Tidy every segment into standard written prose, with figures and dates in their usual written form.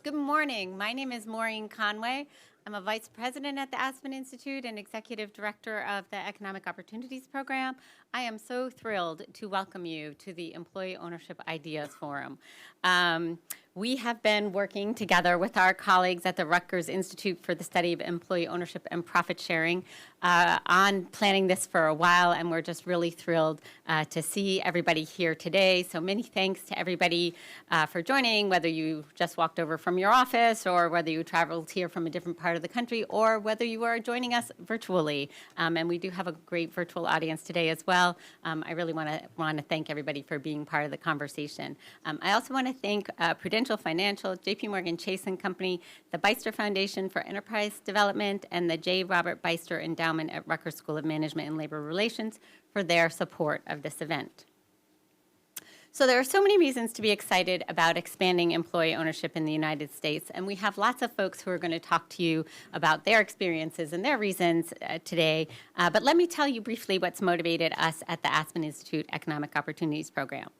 Good morning. My name is Maureen Conway. I'm a vice president at the Aspen Institute and executive director of the Economic Opportunities Program. I am so thrilled to welcome you to the Employee Ownership Ideas Forum. We have been working together with our colleagues at the Rutgers Institute for the Study of Employee Ownership and Profit Sharing on planning this for a while, and we're just really thrilled to see everybody here today. So many thanks to everybody for joining, whether you just walked over from your office or whether you traveled here from a different part of the country or whether you are joining us virtually. And we do have a great virtual audience today as well. I really want to thank everybody for being part of the conversation. I also want to thank Prudential Financial, J.P. Morgan Chase & Company, the Beister Foundation for Enterprise Development, and the J. Robert Beister Endowment at Rutgers School of Management and Labor Relations for their support of this event. So there are so many reasons to be excited about expanding employee ownership in the United States, and we have lots of folks who are going to talk to you about their experiences and their reasons today. But let me tell you briefly what's motivated us at the Aspen Institute Economic Opportunities Program.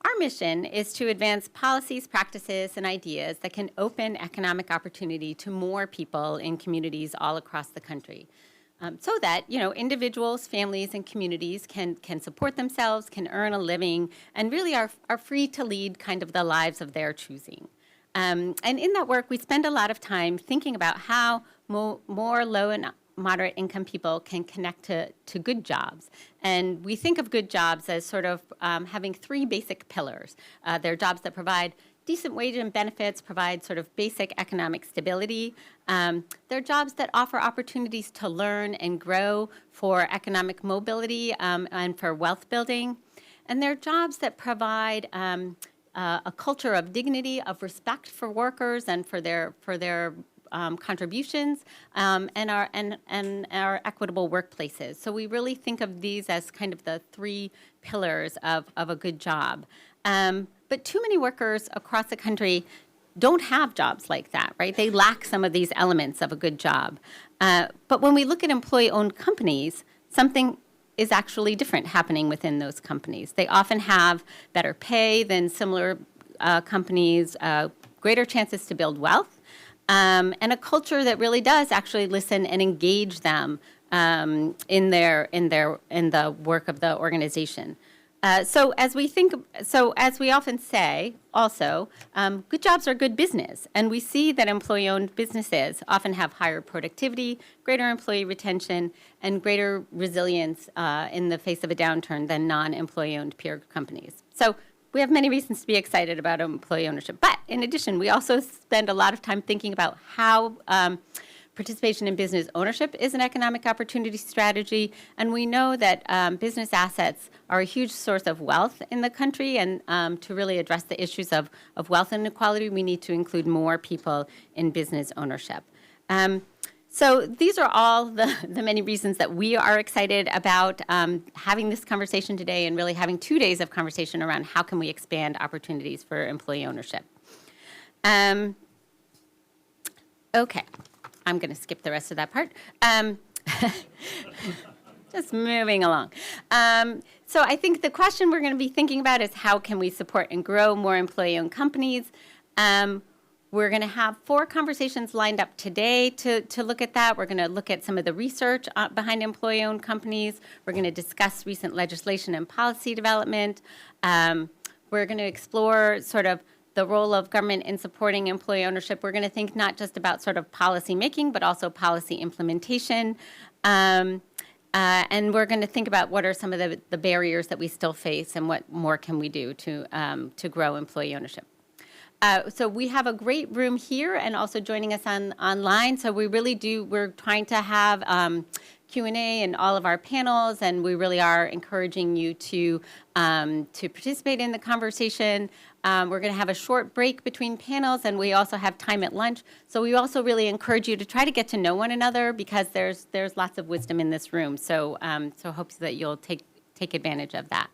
Our mission is to advance policies, practices, and ideas that can open economic opportunity to more people in communities all across the country. So that, individuals, families, and communities can support themselves, can earn a living, and really are free to lead kind of the lives of their choosing. And in that work, we spend a lot of time thinking about how more low and moderate income people can connect to good jobs. And we think of good jobs as sort of having three basic pillars. They're jobs that provide decent wage and benefits, provide sort of basic economic stability. They're jobs that offer opportunities to learn and grow for economic mobility and for wealth building. And they're jobs that provide a culture of dignity, of respect for workers and for their contributions and our equitable workplaces. So we really think of these as kind of the three pillars of a good job. But too many workers across the country don't have jobs like that, right? They lack some of these elements of a good job. But when we look at employee-owned companies, something is actually different happening within those companies. They often have better pay than similar companies, greater chances to build wealth, and a culture that really does actually listen and engage them in the work of the organization. So as we often say, also, good jobs are good business, and we see that employee-owned businesses often have higher productivity, greater employee retention, and greater resilience in the face of a downturn than non-employee-owned peer companies. So we have many reasons to be excited about employee ownership. But in addition, we also spend a lot of time thinking about how participation in business ownership is an economic opportunity strategy, and we know that business assets are a huge source of wealth in the country, and to really address the issues of wealth inequality, we need to include more people in business ownership. So these are all the many reasons that we are excited about having this conversation today and really having 2 days of conversation around how can we expand opportunities for employee ownership. Okay. I'm going to skip the rest of that part. Just moving along. So I think the question we're going to be thinking about is how can we support and grow more employee-owned companies? We're going to have 4 conversations lined up today to look at that. We're going to look at some of the research behind employee-owned companies. We're going to discuss recent legislation and policy development. We're going to explore sort of the role of government in supporting employee ownership. We're going to think not just about sort of policy making, but also policy implementation. And we're going to think about what are some of the barriers that we still face and what more can we do to grow employee ownership. So we have a great room here and also joining us online. So we're trying to have Q&A in all of our panels, and we really are encouraging you to participate in the conversation. We're going to have a short break between panels, and we also have time at lunch. So we also really encourage you to try to get to know one another because there's lots of wisdom in this room. So hope that you'll take advantage of that.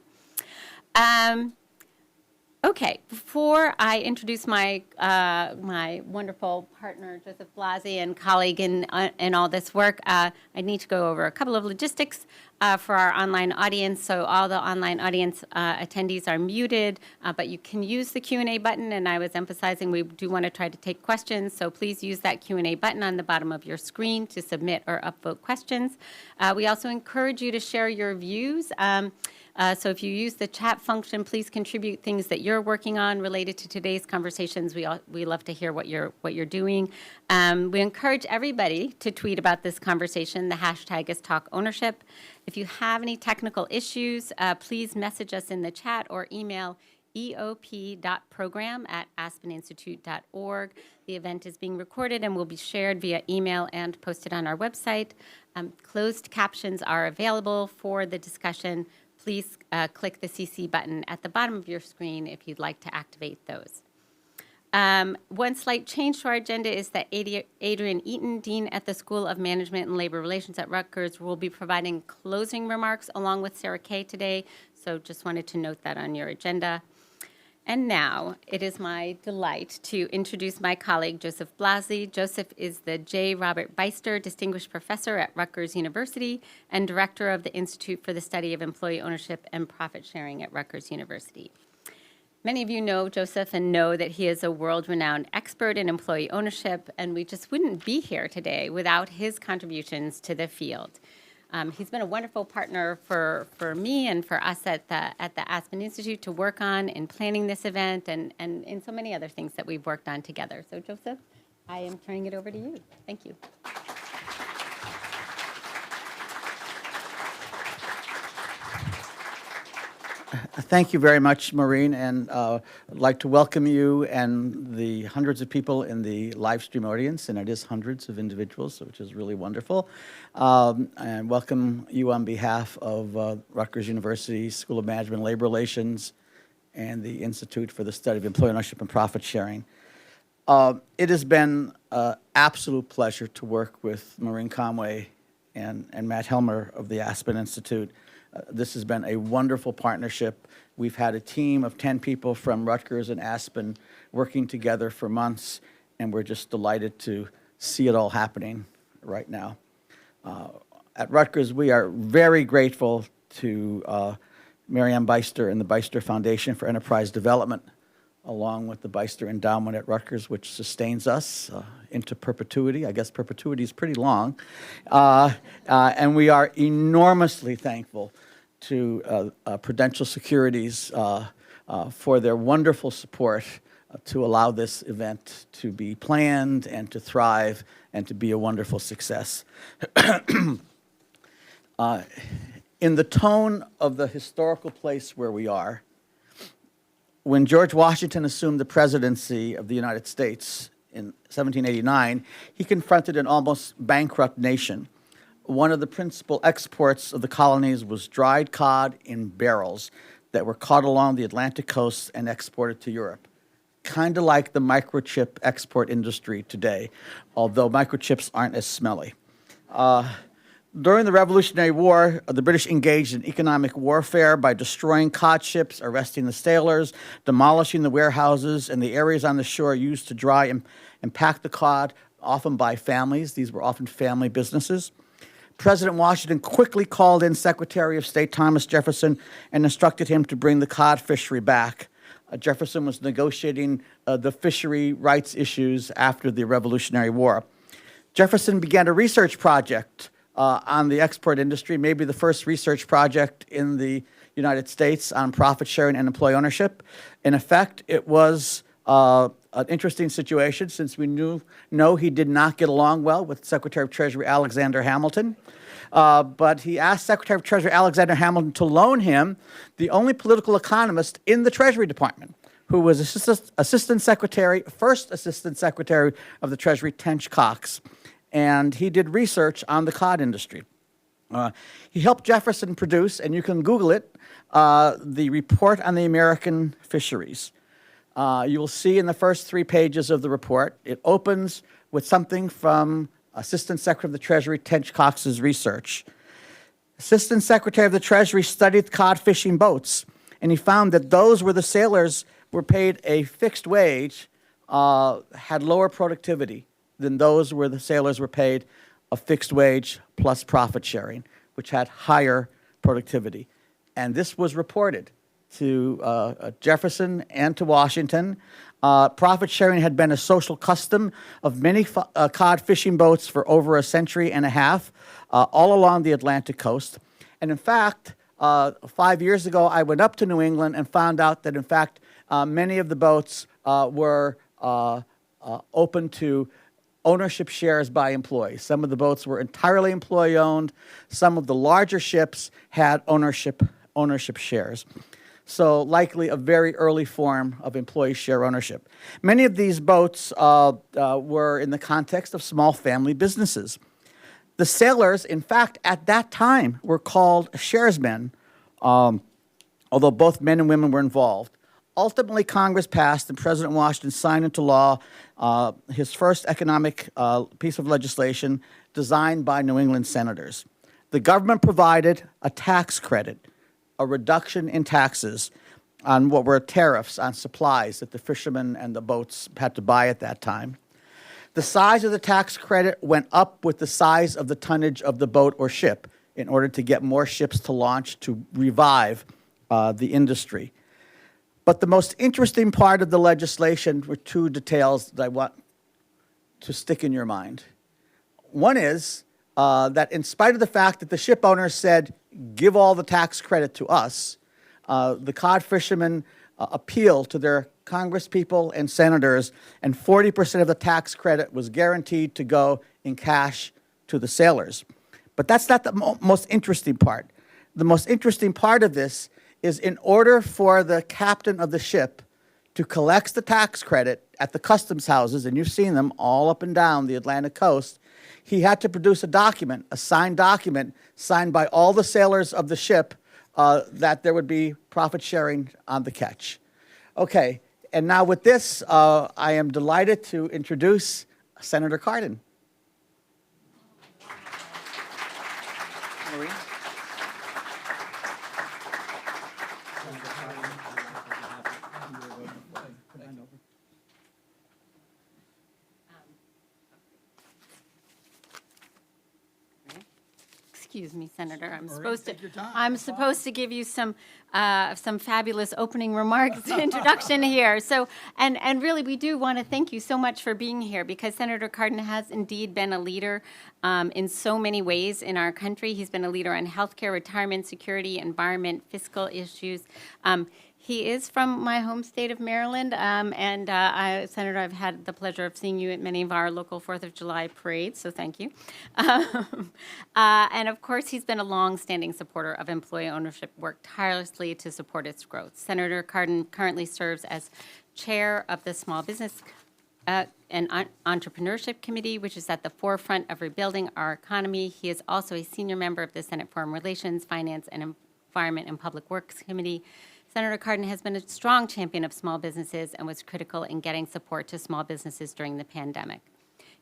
Okay, before I introduce my my wonderful partner, Joseph Blasi, and colleague in all this work, I need to go over a couple of logistics for our online audience. So all the online audience attendees are muted, but you can use the Q&A button, and I was emphasizing we do want to try to take questions, so please use that Q&A button on the bottom of your screen to submit or upvote questions. We also encourage you to share your views. So if you use the chat function, please contribute things that you're working on related to today's conversations. We love to hear what you're doing. We encourage everybody to tweet about this conversation. The hashtag is #TalkOwnership. If you have any technical issues, please message us in the chat or email eop.program@aspeninstitute.org. The event is being recorded and will be shared via email and posted on our website. Closed captions are available for the discussion. Please click the CC button at the bottom of your screen if you'd like to activate those. One slight change to our agenda is that Adrian Eaton, Dean at the School of Management and Labor Relations at Rutgers, will be providing closing remarks along with Sarah Kay today. So just wanted to note that on your agenda. And now it is my delight to introduce my colleague, Joseph Blasi. Joseph is the J. Robert Beister Distinguished Professor at Rutgers University and Director of the Institute for the Study of Employee Ownership and Profit Sharing at Rutgers University. Many of you know Joseph and know that he is a world-renowned expert in employee ownership, and we just wouldn't be here today without his contributions to the field. He's been a wonderful partner for me and for us at the Aspen Institute to work on in planning this event and in so many other things that we've worked on together. So Joseph, I am turning it over to you. Thank you. Thank you very much, Maureen, and I'd like to welcome you and the hundreds of people in the live stream audience, and it is hundreds of individuals, which is really wonderful, and welcome you on behalf of Rutgers University School of Management and Labor Relations and the Institute for the Study of Employee Ownership and Profit Sharing. It has been an absolute pleasure to work with Maureen Conway and Matt Helmer of the Aspen Institute. This has been a wonderful partnership. We've had a team of 10 people from Rutgers and Aspen working together for months, and we're just delighted to see it all happening right now. At Rutgers, we are very grateful to Marianne Beister and the Beister Foundation for Enterprise Development, along with the Beister Endowment at Rutgers, which sustains us into perpetuity. I guess perpetuity is pretty long. And we are enormously thankful to Prudential Securities for their wonderful support to allow this event to be planned and to thrive and to be a wonderful success. In the tone of the historical place where we are, when George Washington assumed the presidency of the United States in 1789, he confronted an almost bankrupt nation. One of the principal exports of the colonies was dried cod in barrels that were caught along the Atlantic coast and exported to Europe. Kind of like the microchip export industry today, although microchips aren't as smelly. During the Revolutionary War, the British engaged in economic warfare by destroying cod ships, arresting the sailors, demolishing the warehouses and the areas on the shore used to dry and pack the cod, often by families. These were often family businesses. President Washington quickly called in Secretary of State Thomas Jefferson and instructed him to bring the cod fishery back. Jefferson was negotiating the fishery rights issues after the Revolutionary War. Jefferson began a research project on the export industry, maybe the first research project in the United States on profit sharing and employee ownership. In effect, it was an interesting situation since we know he did not get along well with Secretary of Treasury Alexander Hamilton. But he asked Secretary of Treasury Alexander Hamilton to loan him the only political economist in the Treasury Department, who was first Assistant Secretary of the Treasury, Tench Cox. And he did research on the cod industry. He helped Jefferson produce, and you can Google it, the Report on the American Fisheries. You will see in the first 3 pages of the report, it opens with something from Assistant Secretary of the Treasury Tench Cox's research. Assistant Secretary of the Treasury studied cod fishing boats and he found that those where the sailors were paid a fixed wage had lower productivity than those where the sailors were paid a fixed wage plus profit sharing, which had higher productivity. And this was reported to Jefferson and to Washington. Profit sharing had been a social custom of many cod fishing boats for over a century and a half, all along the Atlantic coast. And in fact, 5 years ago, I went up to New England and found out that, in fact, many of the boats were open to ownership shares by employees. Some of the boats were entirely employee-owned. Some of the larger ships had ownership shares. So likely a very early form of employee share ownership. Many of these boats were in the context of small family businesses. The sailors, in fact, at that time were called sharesmen, although both men and women were involved. Ultimately, Congress passed and President Washington signed into law his first economic piece of legislation designed by New England senators. The government provided a tax credit, a reduction in taxes on what were tariffs on supplies that the fishermen and the boats had to buy at that time. The size of the tax credit went up with the size of the tonnage of the boat or ship in order to get more ships to launch to revive the industry. But the most interesting part of the legislation were two details that I want to stick in your mind. One is that in spite of the fact that the ship owners said, give all the tax credit to us, the cod fishermen appealed to their congresspeople and senators, and 40% of the tax credit was guaranteed to go in cash to the sailors. But that's not the most interesting part. The most interesting part of this is in order for the captain of the ship to collect the tax credit at the customs houses, and you've seen them all up and down the Atlantic coast, he had to produce a document, a signed document, signed by all the sailors of the ship that there would be profit sharing on the catch. Okay, and now with this, I am delighted to introduce Senator Cardin. Maureen? Excuse me, Senator. I'm supposed to give you some fabulous opening remarks introduction here. So, and really, we do want to thank you so much for being here, because Senator Cardin has indeed been a leader in so many ways in our country. He's been a leader on healthcare, retirement, security, environment, fiscal issues. He is from my home state of Maryland, Senator, I've had the pleasure of seeing you at many of our local 4th of July parades, so thank you. And of course, he's been a long-standing supporter of employee ownership, worked tirelessly to support its growth. Senator Cardin currently serves as chair of the Small Business and Entrepreneurship Committee, which is at the forefront of rebuilding our economy. He is also a senior member of the Senate Foreign Relations, Finance, and Environment and Public Works Committee. Senator Cardin has been a strong champion of small businesses and was critical in getting support to small businesses during the pandemic.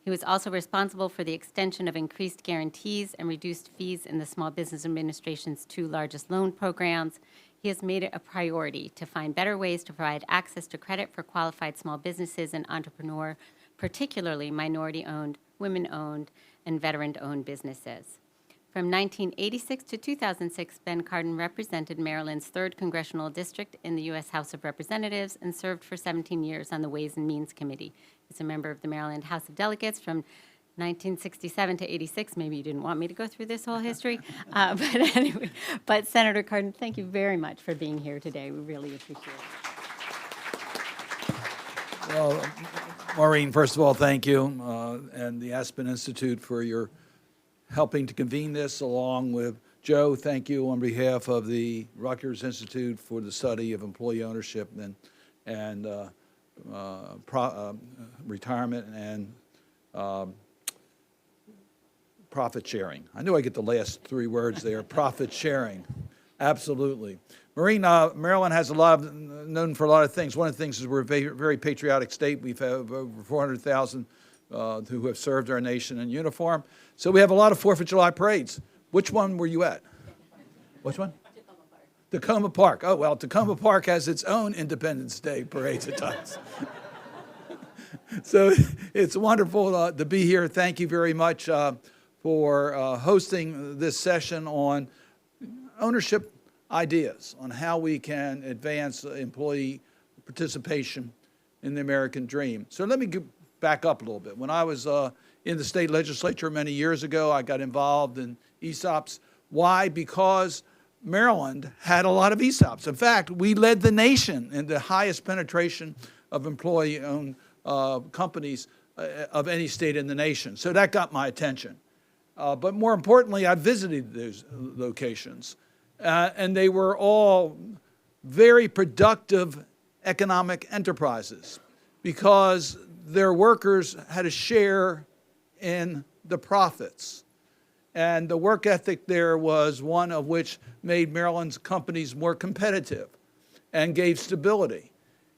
He was also responsible for the extension of increased guarantees and reduced fees in the Small Business Administration's 2 largest loan programs. He has made it a priority to find better ways to provide access to credit for qualified small businesses and entrepreneurs, particularly minority-owned, women-owned, and veteran-owned businesses. From 1986 to 2006, Ben Cardin represented Maryland's 3rd Congressional District in the U.S. House of Representatives and served for 17 years on the Ways and Means Committee. He's a member of the Maryland House of Delegates from 1967 to 86. Maybe you didn't want me to go through this whole history. But anyway, Senator Cardin, thank you very much for being here today. We really appreciate it. Well, Maureen, first of all, thank you, and the Aspen Institute for your helping to convene this, along with Joe. Thank you on behalf of the Rutgers Institute for the study of employee ownership and retirement and profit sharing. I knew I get the last 3 words there. Profit sharing, absolutely. Maureen, Maryland has known for a lot of things. One of the things is we're a very patriotic state. We've had over 400,000 who have served our nation in uniform. So we have a lot of 4th of July parades. Which one were you at? Which one? Tacoma Park. Oh, well, Tacoma Park has its own Independence Day parades at times. So it's wonderful to be here. Thank you very much for hosting this session on ownership ideas, on how we can advance employee participation in the American dream. So let me back up a little bit. When I was in the state legislature many years ago, I got involved in ESOPs. Why? Because Maryland had a lot of ESOPs. In fact, we led the nation in the highest penetration of employee-owned companies of any state in the nation. So that got my attention. But more importantly, I visited those locations, and they were all very productive economic enterprises because their workers had a share in the profits. And the work ethic there was one of which made Maryland's companies more competitive and gave stability.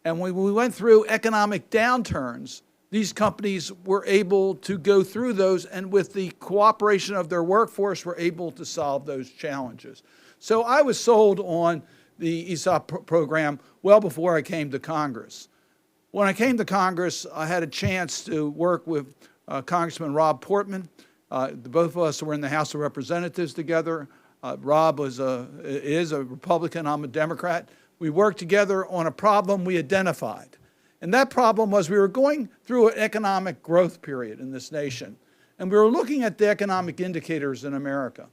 And when we went through economic downturns, these companies were able to go through those, and with the cooperation of their workforce, were able to solve those challenges. So I was sold on the ESOP program well before I came to Congress. When I came to Congress, I had a chance to work with Congressman Rob Portman. Both of us were in the House of Representatives together. Rob is a Republican, I'm a Democrat. We worked together on a problem we identified. And that problem was we were going through an economic growth period in this nation. And we were looking at the economic indicators in America.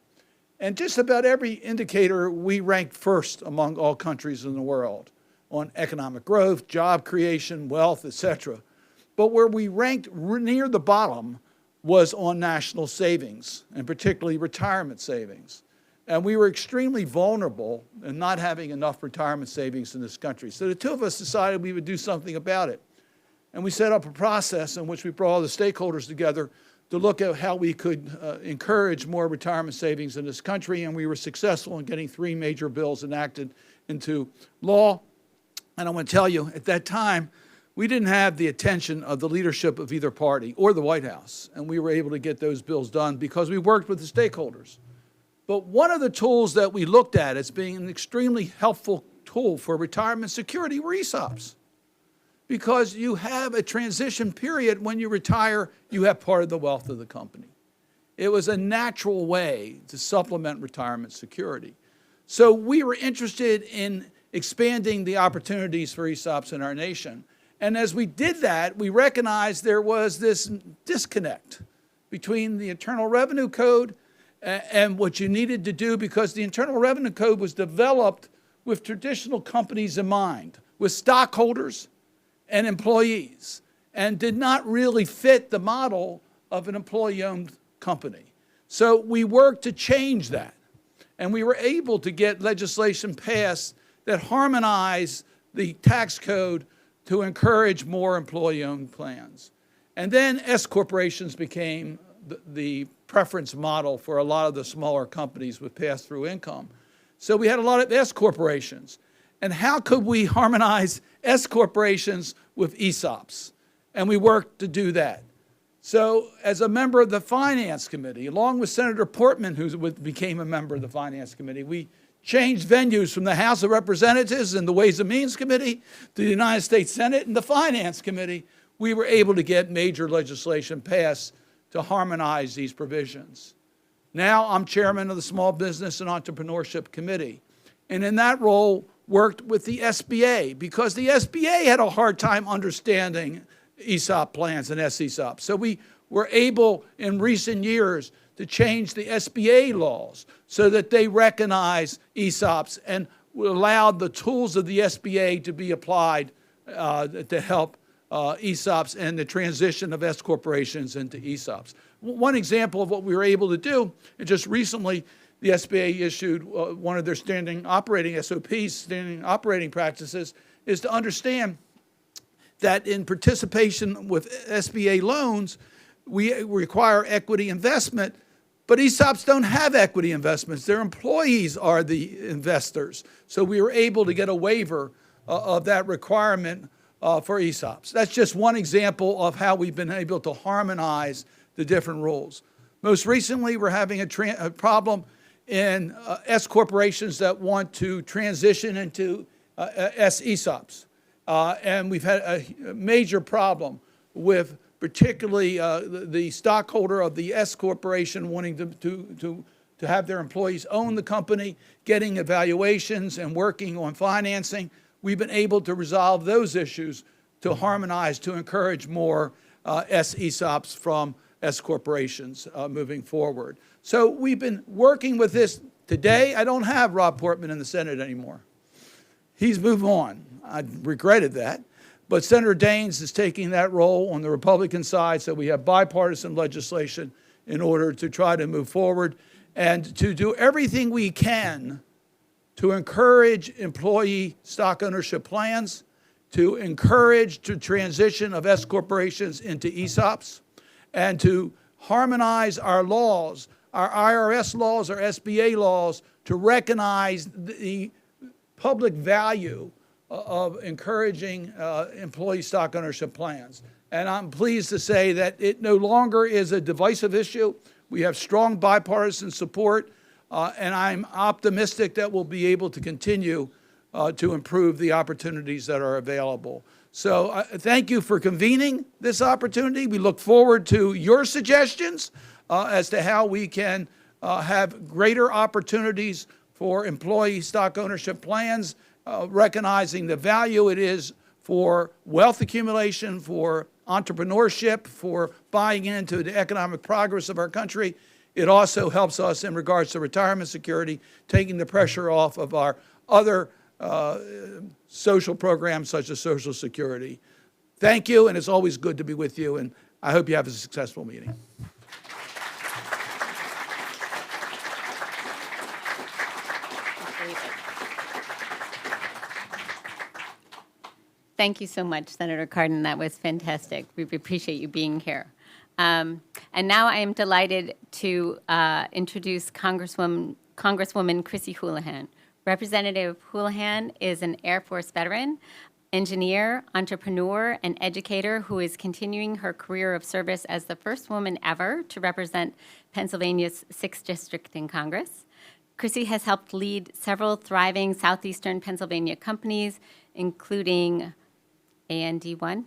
And just about every indicator, we ranked first among all countries in the world on economic growth, job creation, wealth, etc. But where we ranked near the bottom was on national savings, and particularly retirement savings. And we were extremely vulnerable in not having enough retirement savings in this country. So the two of us decided we would do something about it. And we set up a process in which we brought all the stakeholders together to look at how we could encourage more retirement savings in this country. And we were successful in getting 3 major bills enacted into law. And I want to tell you, at that time, we didn't have the attention of the leadership of either party or the White House. And we were able to get those bills done because we worked with the stakeholders. But one of the tools that we looked at as being an extremely helpful tool for retirement security were ESOPs. Because you have a transition period when you retire, you have part of the wealth of the company. It was a natural way to supplement retirement security. So we were interested in expanding the opportunities for ESOPs in our nation. And as we did that, we recognized there was this disconnect between the Internal Revenue Code and what you needed to do, because the Internal Revenue Code was developed with traditional companies in mind, with stockholders and employees, and did not really fit the model of an employee-owned company. So we worked to change that, and we were able to get legislation passed that harmonized the tax code to encourage more employee-owned plans. And then S corporations became the preference model for a lot of the smaller companies with pass-through income. So we had a lot of S corporations. And how could we harmonize S corporations with ESOPs? And we worked to do that. So as a member of the Finance Committee, along with Senator Portman, who became a member of the Finance Committee, we changed venues from the House of Representatives and the Ways and Means Committee to the United States Senate and the Finance Committee. We were able to get major legislation passed to harmonize these provisions. Now I'm chairman of the Small Business and Entrepreneurship Committee, and in that role worked with the SBA, because the SBA had a hard time understanding ESOP plans and SESOP. So we were able in recent years to change the SBA laws so that they recognize ESOPs and allowed the tools of the SBA to be applied to help ESOPs and the transition of S corporations into ESOPs. One example of what we were able to do, and just recently the SBA issued one of their standing operating SOPs, standing operating practices, is to understand that in participation with SBA loans, we require equity investment, but ESOPs don't have equity investments. Their employees are the investors. So we were able to get a waiver of that requirement for ESOPs. That's just one example of how we've been able to harmonize the different rules. Most recently, we're having a problem in S corporations that want to transition into S ESOPs. And we've had a major problem with particularly the stockholder of the S corporation wanting to have their employees own the company, getting evaluations and working on financing. We've been able to resolve those issues to harmonize, to encourage more S ESOPs from S corporations moving forward. So we've been working with this. Today, I don't have Rob Portman in the Senate anymore. He's moved on. I regretted that. But Senator Daines is taking that role on the Republican side, so we have bipartisan legislation in order to try to move forward and to do everything we can to encourage employee stock ownership plans, to encourage the transition of S corporations into ESOPs, and to harmonize our laws, our IRS laws, our SBA laws, to recognize the public value of encouraging employee stock ownership plans. And I'm pleased to say that it no longer is a divisive issue. We have strong bipartisan support, and I'm optimistic that we'll be able to continue to improve the opportunities that are available. So thank you for convening this opportunity. We look forward to your suggestions as to how we can have greater opportunities for employee stock ownership plans, recognizing the value it is for wealth accumulation, for entrepreneurship, for buying into the economic progress of our country. It also helps us in regards to retirement security, taking the pressure off of our other social programs such as Social Security. Thank you, and it's always good to be with you, and I hope you have a successful meeting. Thank you so much, Senator Cardin. That was fantastic. We appreciate you being here. And now I am delighted to introduce Congresswoman Chrissy Houlihan. Representative Houlihan is an Air Force veteran, engineer, entrepreneur, and educator who is continuing her career of service as the first woman ever to represent Pennsylvania's 6th District in Congress. Chrissy has helped lead several thriving southeastern Pennsylvania companies, including And1,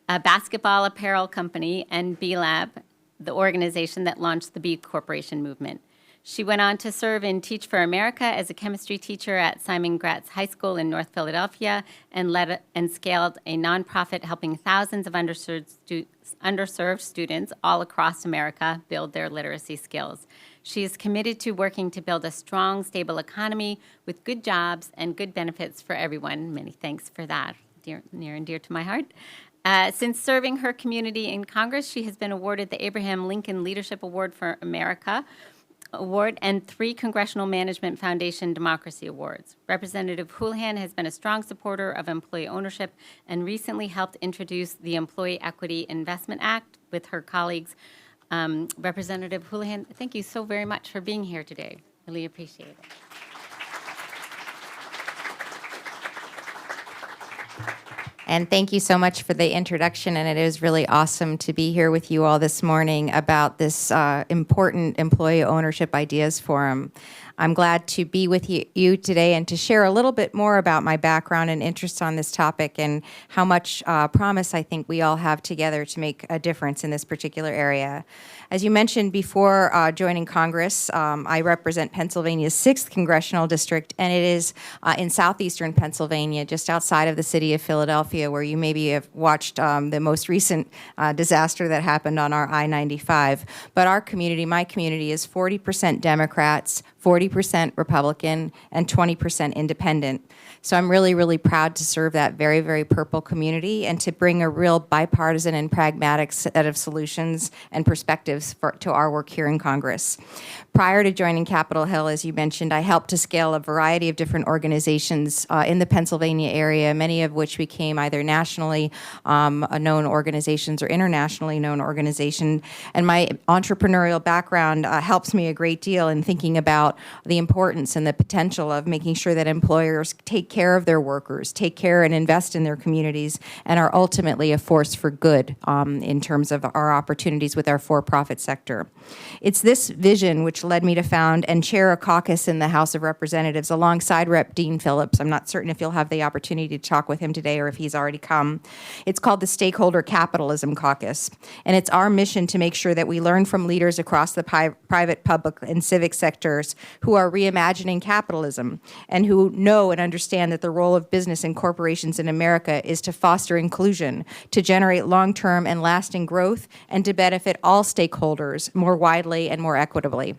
a basketball apparel company, and B-Lab, the organization that launched the B Corporation movement. She went on to serve in Teach for America as a chemistry teacher at Simon Gratz High School in North Philadelphia and led and scaled a nonprofit helping thousands of underserved students all across America build their literacy skills. She is committed to working to build a strong, stable economy with good jobs and good benefits for everyone. Many thanks for that, near and dear to my heart. Since serving her community in Congress, she has been awarded the Abraham Lincoln Leadership Award for America Award and 3 Congressional Management Foundation Democracy Awards. Representative Houlihan has been a strong supporter of employee ownership and recently helped introduce the Employee Equity Investment Act with her colleagues. Representative Houlihan, thank you so very much for being here today. Really appreciate it. And thank you so much for the introduction, and it is really awesome to be here with you all this morning about this important Employee Ownership Ideas Forum. I'm glad to be with you today and to share a little bit more about my background and interest on this topic and how much promise I think we all have together to make a difference in this particular area. As you mentioned before joining Congress, I represent Pennsylvania's 6th Congressional District, and it is in southeastern Pennsylvania, just outside of the city of Philadelphia, where you maybe have watched the most recent disaster that happened on our I-95. But our community, my community, is 40% Democrats, 40% Republican, and 20% independent. So I'm really, really proud to serve that very, very purple community and to bring a real bipartisan and pragmatic set of solutions and perspectives to our work here in Congress. Prior to joining Capitol Hill, as you mentioned, I helped to scale a variety of different organizations in the Pennsylvania area, many of which became either nationally known organizations or internationally known organizations. And my entrepreneurial background helps me a great deal in thinking about the importance and the potential of making sure that employers take care of their workers, take care and invest in their communities, and are ultimately a force for good in terms of our opportunities with our for-profit sector. It's this vision which led me to found and chair a caucus in the House of Representatives alongside Rep. Dean Phillips. I'm not certain if you'll have the opportunity to talk with him today or if he's already come. It's called the Stakeholder Capitalism Caucus, and it's our mission to make sure that we learn from leaders across the private, public, and civic sectors who are reimagining capitalism and who know and understand that the role of business and corporations in America is to foster inclusion, to generate long-term and lasting growth, and to benefit all stakeholders more widely and more equitably.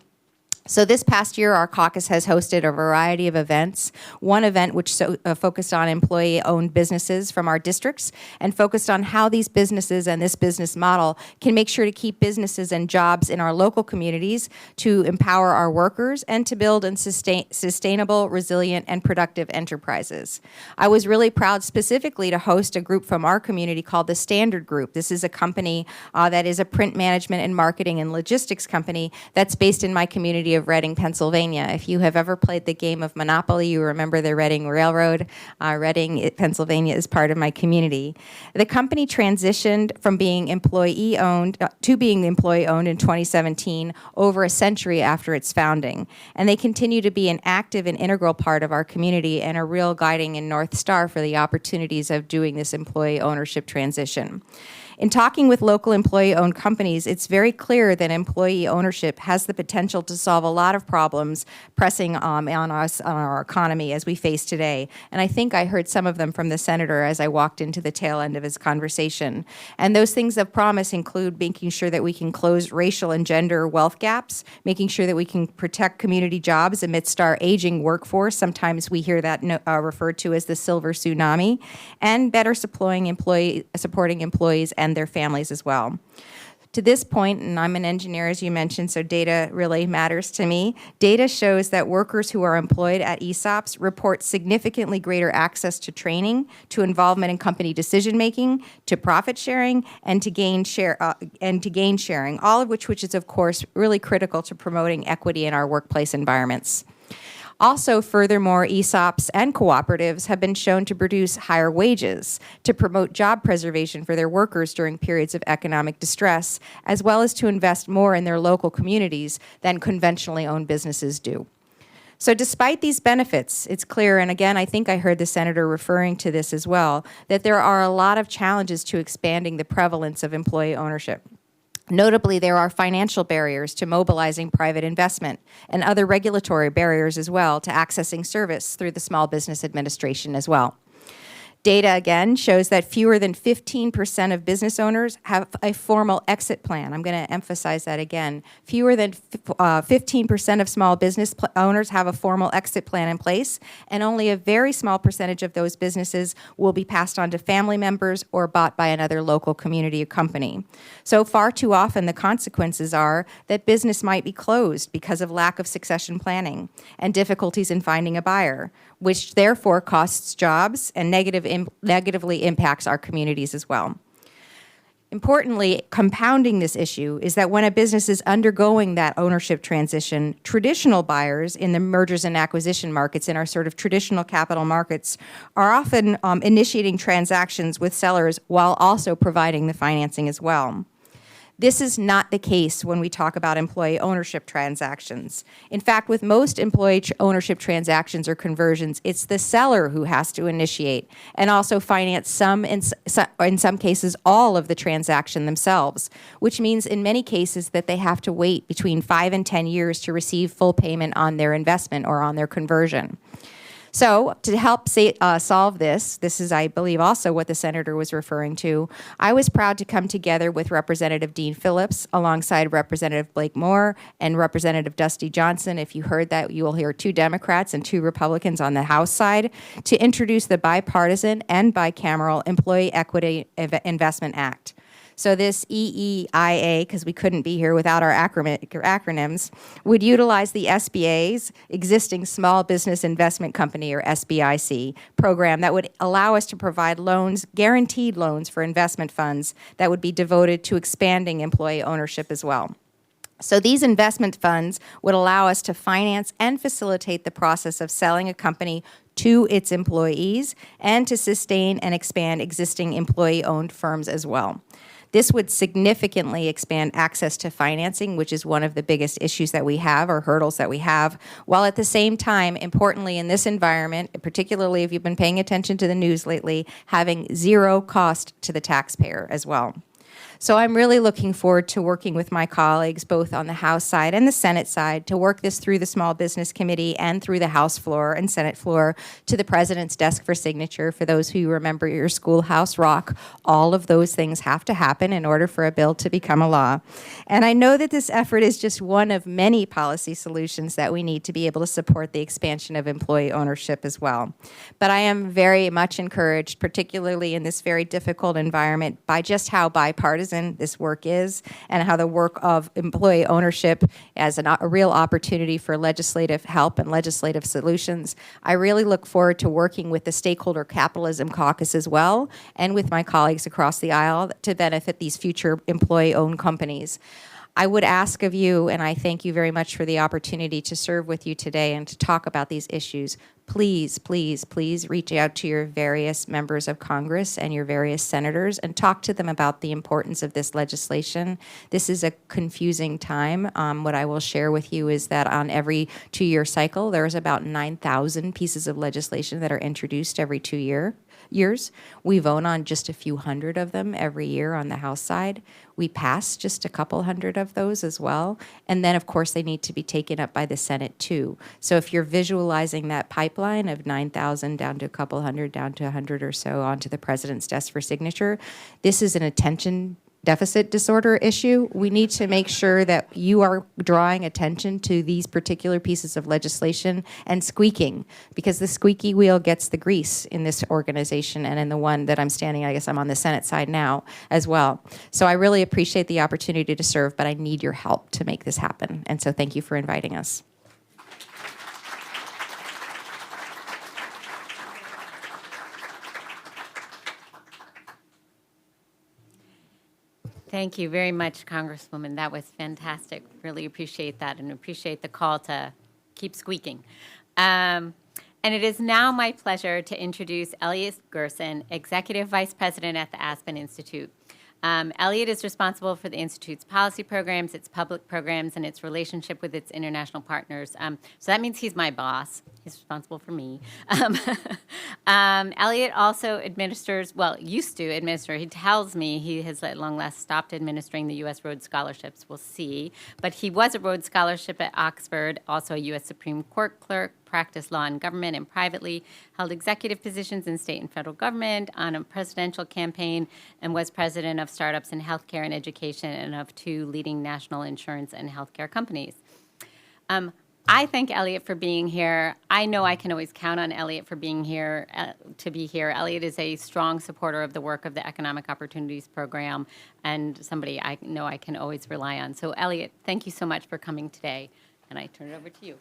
So this past year, our caucus has hosted a variety of events. One event which focused on employee-owned businesses from our districts and focused on how these businesses and this business model can make sure to keep businesses and jobs in our local communities, to empower our workers, and to build and sustainable, resilient, and productive enterprises. I was really proud specifically to host a group from our community called the Standard Group. This is a company that is a print management and marketing and logistics company that's based in my community of Reading, Pennsylvania. If you have ever played the game of Monopoly, you remember the Reading Railroad. Reading, Pennsylvania is part of my community. The company transitioned from being employee-owned to being employee-owned in 2017, over a century after its founding. And they continue to be an active and integral part of our community and a real guiding and North Star for the opportunities of doing this employee ownership transition. In talking with local employee-owned companies, it's very clear that employee ownership has the potential to solve a lot of problems pressing on us, on our economy as we face today. And I think I heard some of them from the senator as I walked into the tail end of his conversation. And those things of promise include making sure that we can close racial and gender wealth gaps, making sure that we can protect community jobs amidst our aging workforce. Sometimes we hear that referred to as the silver tsunami, and better supporting employees and their families as well. To this point, and I'm an engineer, as you mentioned, so data really matters to me, data shows that workers who are employed at ESOPs report significantly greater access to training, to involvement in company decision-making, to profit sharing, and to gain sharing, all of which is, of course, really critical to promoting equity in our workplace environments. Also, furthermore, ESOPs and cooperatives have been shown to produce higher wages, to promote job preservation for their workers during periods of economic distress, as well as to invest more in their local communities than conventionally owned businesses do. So despite these benefits, it's clear, and again, I think I heard the senator referring to this as well, that there are a lot of challenges to expanding the prevalence of employee ownership. Notably, there are financial barriers to mobilizing private investment and other regulatory barriers as well to accessing service through the Small Business Administration as well. Data, again, shows that fewer than 15% of business owners have a formal exit plan. I'm going to emphasize that again. Fewer than 15% of small business owners have a formal exit plan in place, and only a very small percentage of those businesses will be passed on to family members or bought by another local community or company. So far too often, the consequences are that business might be closed because of lack of succession planning and difficulties in finding a buyer, which therefore costs jobs and negatively impacts our communities as well. Importantly, compounding this issue is that when a business is undergoing that ownership transition, traditional buyers in the mergers and acquisition markets, in our sort of traditional capital markets, are often initiating transactions with sellers while also providing the financing as well. This is not the case when we talk about employee ownership transactions. In fact, with most employee ownership transactions or conversions, it's the seller who has to initiate and also finance some, in some cases, all of the transaction themselves, which means in many cases that they have to wait between 5 and 10 years to receive full payment on their investment or on their conversion. So to help solve this is, I believe, also what the senator was referring to, I was proud to come together with Representative Dean Phillips alongside Representative Blake Moore and Representative Dusty Johnson. If you heard that, you will hear 2 Democrats and 2 Republicans on the House side to introduce the bipartisan and bicameral Employee Equity Investment Act. So this EEIA, because we couldn't be here without our acronyms, would utilize the SBA's existing Small Business Investment Company, or SBIC, program that would allow us to provide loans, guaranteed loans for investment funds that would be devoted to expanding employee ownership as well. So these investment funds would allow us to finance and facilitate the process of selling a company to its employees and to sustain and expand existing employee-owned firms as well. This would significantly expand access to financing, which is one of the biggest issues that we have, or hurdles that we have, while at the same time, importantly in this environment, particularly if you've been paying attention to the news lately, having zero cost to the taxpayer as well. So I'm really looking forward to working with my colleagues, both on the House side and the Senate side, to work this through the Small Business Committee and through the House floor and Senate floor to the President's desk for signature. For those who remember your schoolhouse rock, all of those things have to happen in order for a bill to become a law. And I know that this effort is just one of many policy solutions that we need to be able to support the expansion of employee ownership as well. But I am very much encouraged, particularly in this very difficult environment, by just how bipartisan this work is and how the work of employee ownership as a real opportunity for legislative help and legislative solutions. I really look forward to working with the Stakeholder Capitalism Caucus as well and with my colleagues across the aisle to benefit these future employee-owned companies. I would ask of you, and I thank you very much for the opportunity to serve with you today and to talk about these issues. Please, please, please reach out to your various members of Congress and your various senators and talk to them about the importance of this legislation. This is a confusing time. What I will share with you is that on every 2-year cycle, there's about 9,000 pieces of legislation that are introduced every 2 years. We vote on just a few hundred of them every year on the House side. We pass just a couple hundred of those as well. And then, of course, they need to be taken up by the Senate, too. So if you're visualizing that pipeline of 9,000 down to a couple hundred, down to 100 or so onto the President's desk for signature, this is an attention deficit disorder issue. We need to make sure that you are drawing attention to these particular pieces of legislation and squeaking, because the squeaky wheel gets the grease in this organization and in the one that I'm standing, I guess I'm on the Senate side now as well. So I really appreciate the opportunity to serve, but I need your help to make this happen. And so thank you for inviting us. Thank you very much, Congresswoman. That was fantastic. Really appreciate that and appreciate the call to keep squeaking. And it is now my pleasure to introduce Elliot Gerson, Executive Vice President at the Aspen Institute. Elliot is responsible for the Institute's policy programs, its public programs, and its relationship with its international partners. So that means he's my boss. He's responsible for me. Elliot also administers, well, used to administer. He tells me he has at long last stopped administering the U.S. Rhodes Scholarships. We'll see. But he was a Rhodes Scholarship at Oxford, also a U.S. Supreme Court clerk, practiced law in government and privately, held executive positions in state and federal government, on a presidential campaign, and was president of startups in healthcare and education and of 2 leading national insurance and healthcare companies. I thank Elliot for being here. I know I can always count on Elliot for being here, to be here. Elliot is a strong supporter of the work of the Economic Opportunities Program and somebody I know I can always rely on. So Elliot, thank you so much for coming today, and I turn it over to you.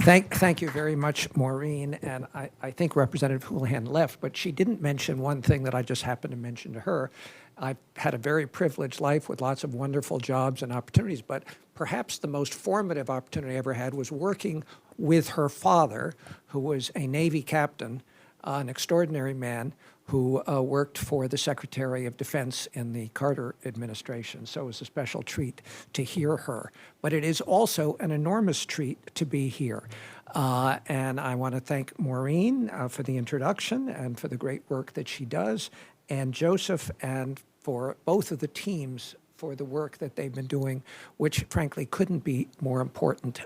Thank you very much, Maureen. And I think Representative Houlihan left, but she didn't mention one thing that I just happened to mention to her. I've had a very privileged life with lots of wonderful jobs and opportunities, but perhaps the most formative opportunity I ever had was working with her father, who was a Navy captain, an extraordinary man who worked for the Secretary of Defense in the Carter administration. So it was a special treat to hear her. But it is also an enormous treat to be here. And I want to thank Maureen for the introduction and for the great work that she does, and Joseph and for both of the teams for the work that they've been doing, which frankly couldn't be more important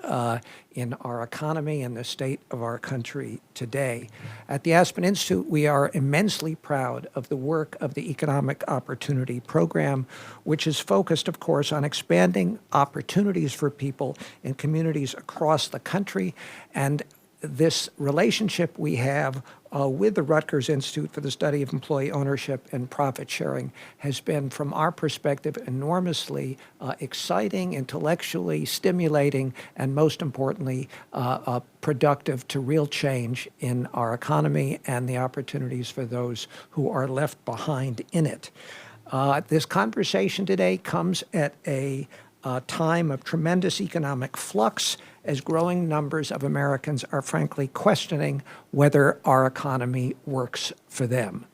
in our economy and the state of our country today. At the Aspen Institute, we are immensely proud of the work of the Economic Opportunity Program, which is focused, of course, on expanding opportunities for people in communities across the country. And this relationship we have with the Rutgers Institute for the Study of Employee Ownership and Profit Sharing has been, from our perspective, enormously exciting, intellectually stimulating, and most importantly, productive to real change in our economy and the opportunities for those who are left behind in it. This conversation today comes at a time of tremendous economic flux as growing numbers of Americans are frankly questioning whether our economy works for them.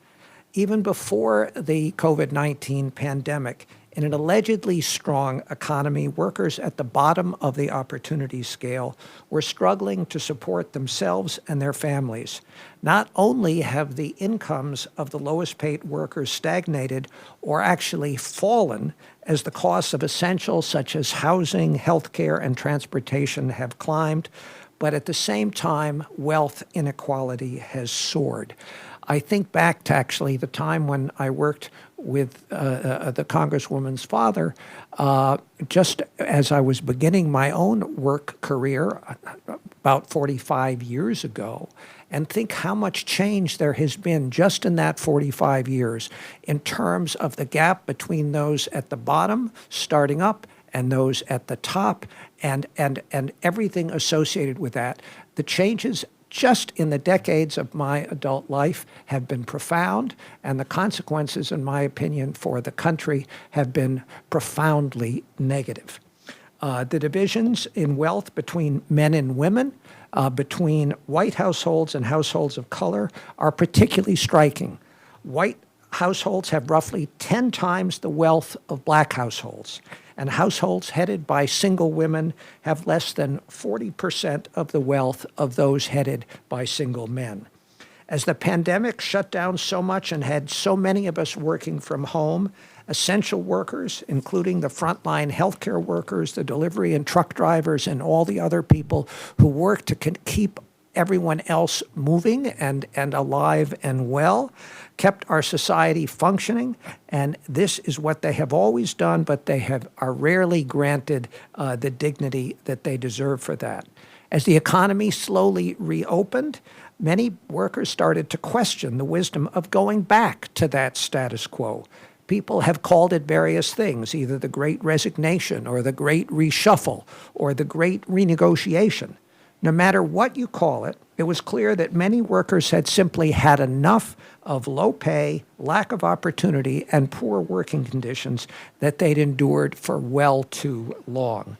Even before the COVID-19 pandemic, in an allegedly strong economy, workers at the bottom of the opportunity scale were struggling to support themselves and their families. Not only have the incomes of the lowest paid workers stagnated or actually fallen as the costs of essentials such as housing, healthcare, and transportation have climbed, but at the same time, wealth inequality has soared. I think back to actually the time when I worked with the Congresswoman's father, just as I was beginning my own work career about 45 years ago, and think how much change there has been just in that 45 years in terms of the gap between those at the bottom starting up and those at the top and everything associated with that. The changes just in the decades of my adult life have been profound, and the consequences, in my opinion, for the country have been profoundly negative. The divisions in wealth between men and women, between white households and households of color, are particularly striking. White households have roughly 10 times the wealth of black households, and households headed by single women have less than 40% of the wealth of those headed by single men. As the pandemic shut down so much and had so many of us working from home, essential workers, including the frontline healthcare workers, the delivery and truck drivers, and all the other people who work to keep everyone else moving and alive and well, kept our society functioning, and this is what they have always done, but they are rarely granted the dignity that they deserve for that. As the economy slowly reopened, many workers started to question the wisdom of going back to that status quo. People have called it various things, either the Great Resignation or the Great Reshuffle or the Great Renegotiation. No matter what you call it, it was clear that many workers had simply had enough of low pay, lack of opportunity, and poor working conditions that they'd endured for well too long.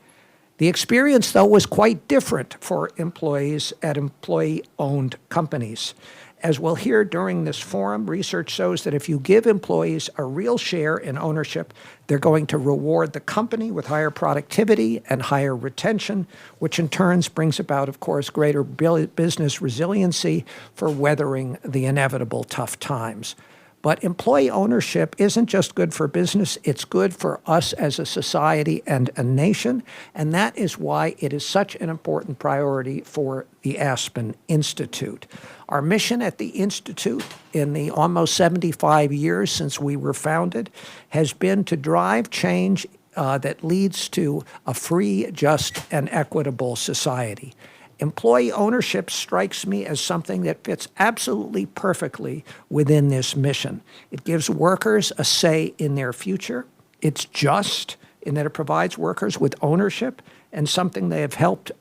The experience, though, was quite different for employees at employee-owned companies. As we'll hear during this forum, research shows that if you give employees a real share in ownership, they're going to reward the company with higher productivity and higher retention, which in turn brings about, of course, greater business resiliency for weathering the inevitable tough times. But employee ownership isn't just good for business, it's good for us as a society and a nation, and that is why it is such an important priority for the Aspen Institute. Our mission at the Institute in the almost 75 years since we were founded has been to drive change that leads to a free, just, and equitable society. Employee ownership strikes me as something that fits absolutely perfectly within this mission. It gives workers a say in their future. It's just in that it provides workers with ownership and something they have helped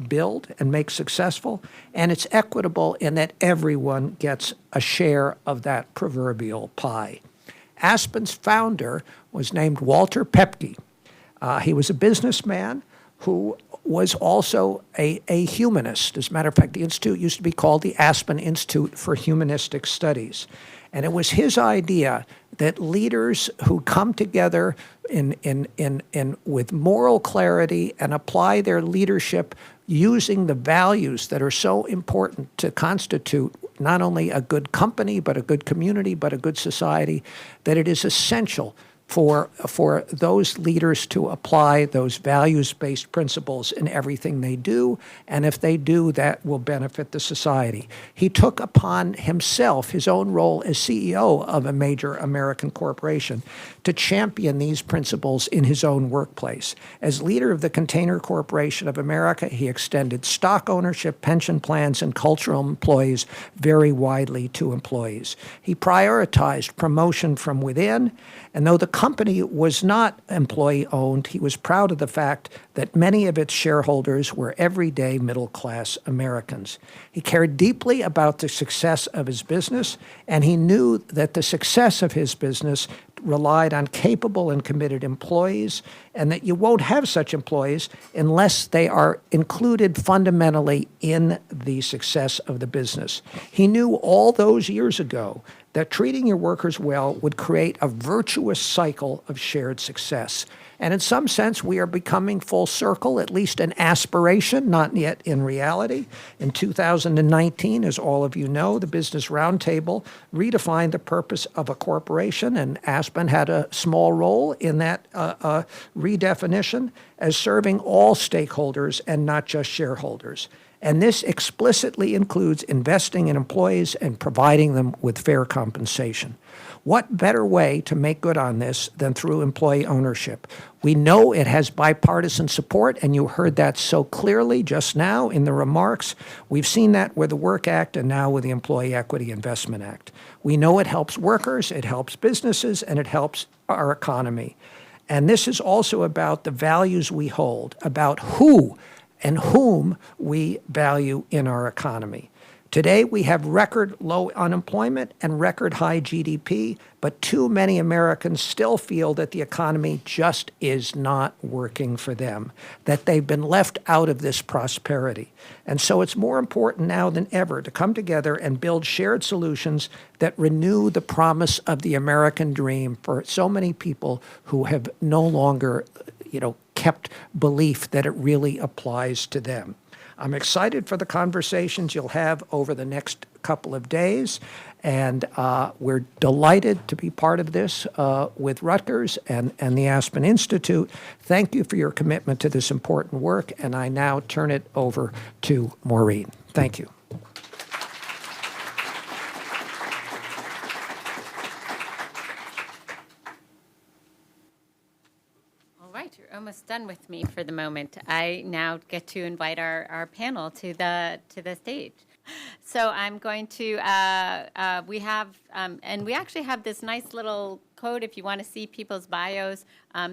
build and make successful. And it's equitable in that everyone gets a share of that proverbial pie. Aspen's founder was named Walter Pepke. He was a businessman who was also a humanist. As a matter of fact, the Institute used to be called the Aspen Institute for Humanistic Studies. And it was his idea that leaders who come together with moral clarity and apply their leadership using the values that are so important to constitute not only a good company, but a good community, but a good society, that it is essential for those leaders to apply those values-based principles in everything they do, and if they do, that will benefit the society. He took upon himself his own role as CEO of a major American corporation to champion these principles in his own workplace. As leader of the Container Corporation of America, he extended stock ownership, pension plans, and cultural employees very widely to employees. He prioritized promotion from within, and though the company was not employee-owned, he was proud of the fact that many of its shareholders were everyday middle-class Americans. He cared deeply about the success of his business, and he knew that the success of his business relied on capable and committed employees, and that you won't have such employees unless they are included fundamentally in the success of the business. He knew all those years ago that treating your workers well would create a virtuous cycle of shared success. And in some sense, we are becoming full circle, at least in aspiration, not yet in reality. In 2019, as all of you know, the Business Roundtable redefined the purpose of a corporation, and Aspen had a small role in that redefinition as serving all stakeholders and not just shareholders. And this explicitly includes investing in employees and providing them with fair compensation. What better way to make good on this than through employee ownership? We know it has bipartisan support, and you heard that so clearly just now in the remarks. We've seen that with the Work Act and now with the Employee Equity Investment Act. We know it helps workers, it helps businesses, and it helps our economy. And this is also about the values we hold, about who and whom we value in our economy. Today, we have record low unemployment and record high GDP, but too many Americans still feel that the economy just is not working for them, that they've been left out of this prosperity. And so it's more important now than ever to come together and build shared solutions that renew the promise of the American dream for so many people who have no longer, kept belief that it really applies to them. I'm excited for the conversations you'll have over the next couple of days, and we're delighted to be part of this with Rutgers and the Aspen Institute. Thank you for your commitment to this important work, and I now turn it over to Maureen. Thank you. You're almost done with me for the moment. I now get to invite our panel to the stage. So I'm going to, we have, and we actually have this nice little code if you want to see people's bios.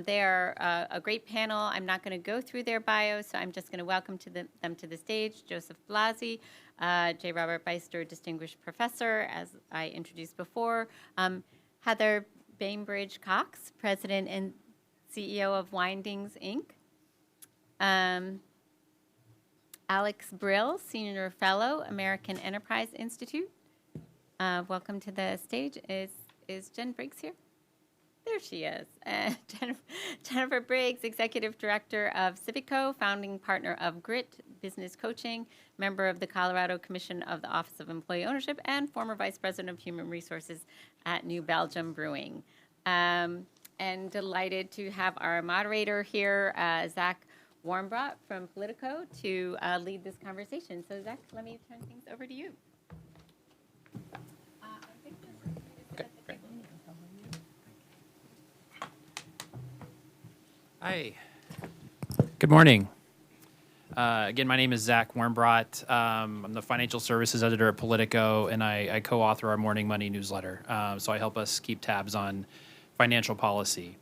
They are a great panel. I'm not going to go through their bios, so I'm just going to welcome them to the stage. Joseph Blasi, J. Robert Beister, Distinguished Professor, as I introduced before. Heather Bainbridge Cox, President and CEO of Windings, Inc. Alex Brill, Senior Fellow, American Enterprise Institute. Welcome to the stage. Is Jen Briggs here? There she is. Jennifer Briggs, Executive Director of Civico, founding partner of Grit Business Coaching, member of the Colorado Commission of the Office of Employee Ownership, and former Vice President of Human Resources at New Belgium Brewing. And delighted to have our moderator here, Zach Warmbrodt from Politico, to lead this conversation. So, Zach, let me turn things over to you. Okay, great. Hi. Good morning. Again, my name is Zach Warmbrodt. I'm the financial services editor at Politico, and I co-author our Morning Money newsletter. So I help us keep tabs on financial policy.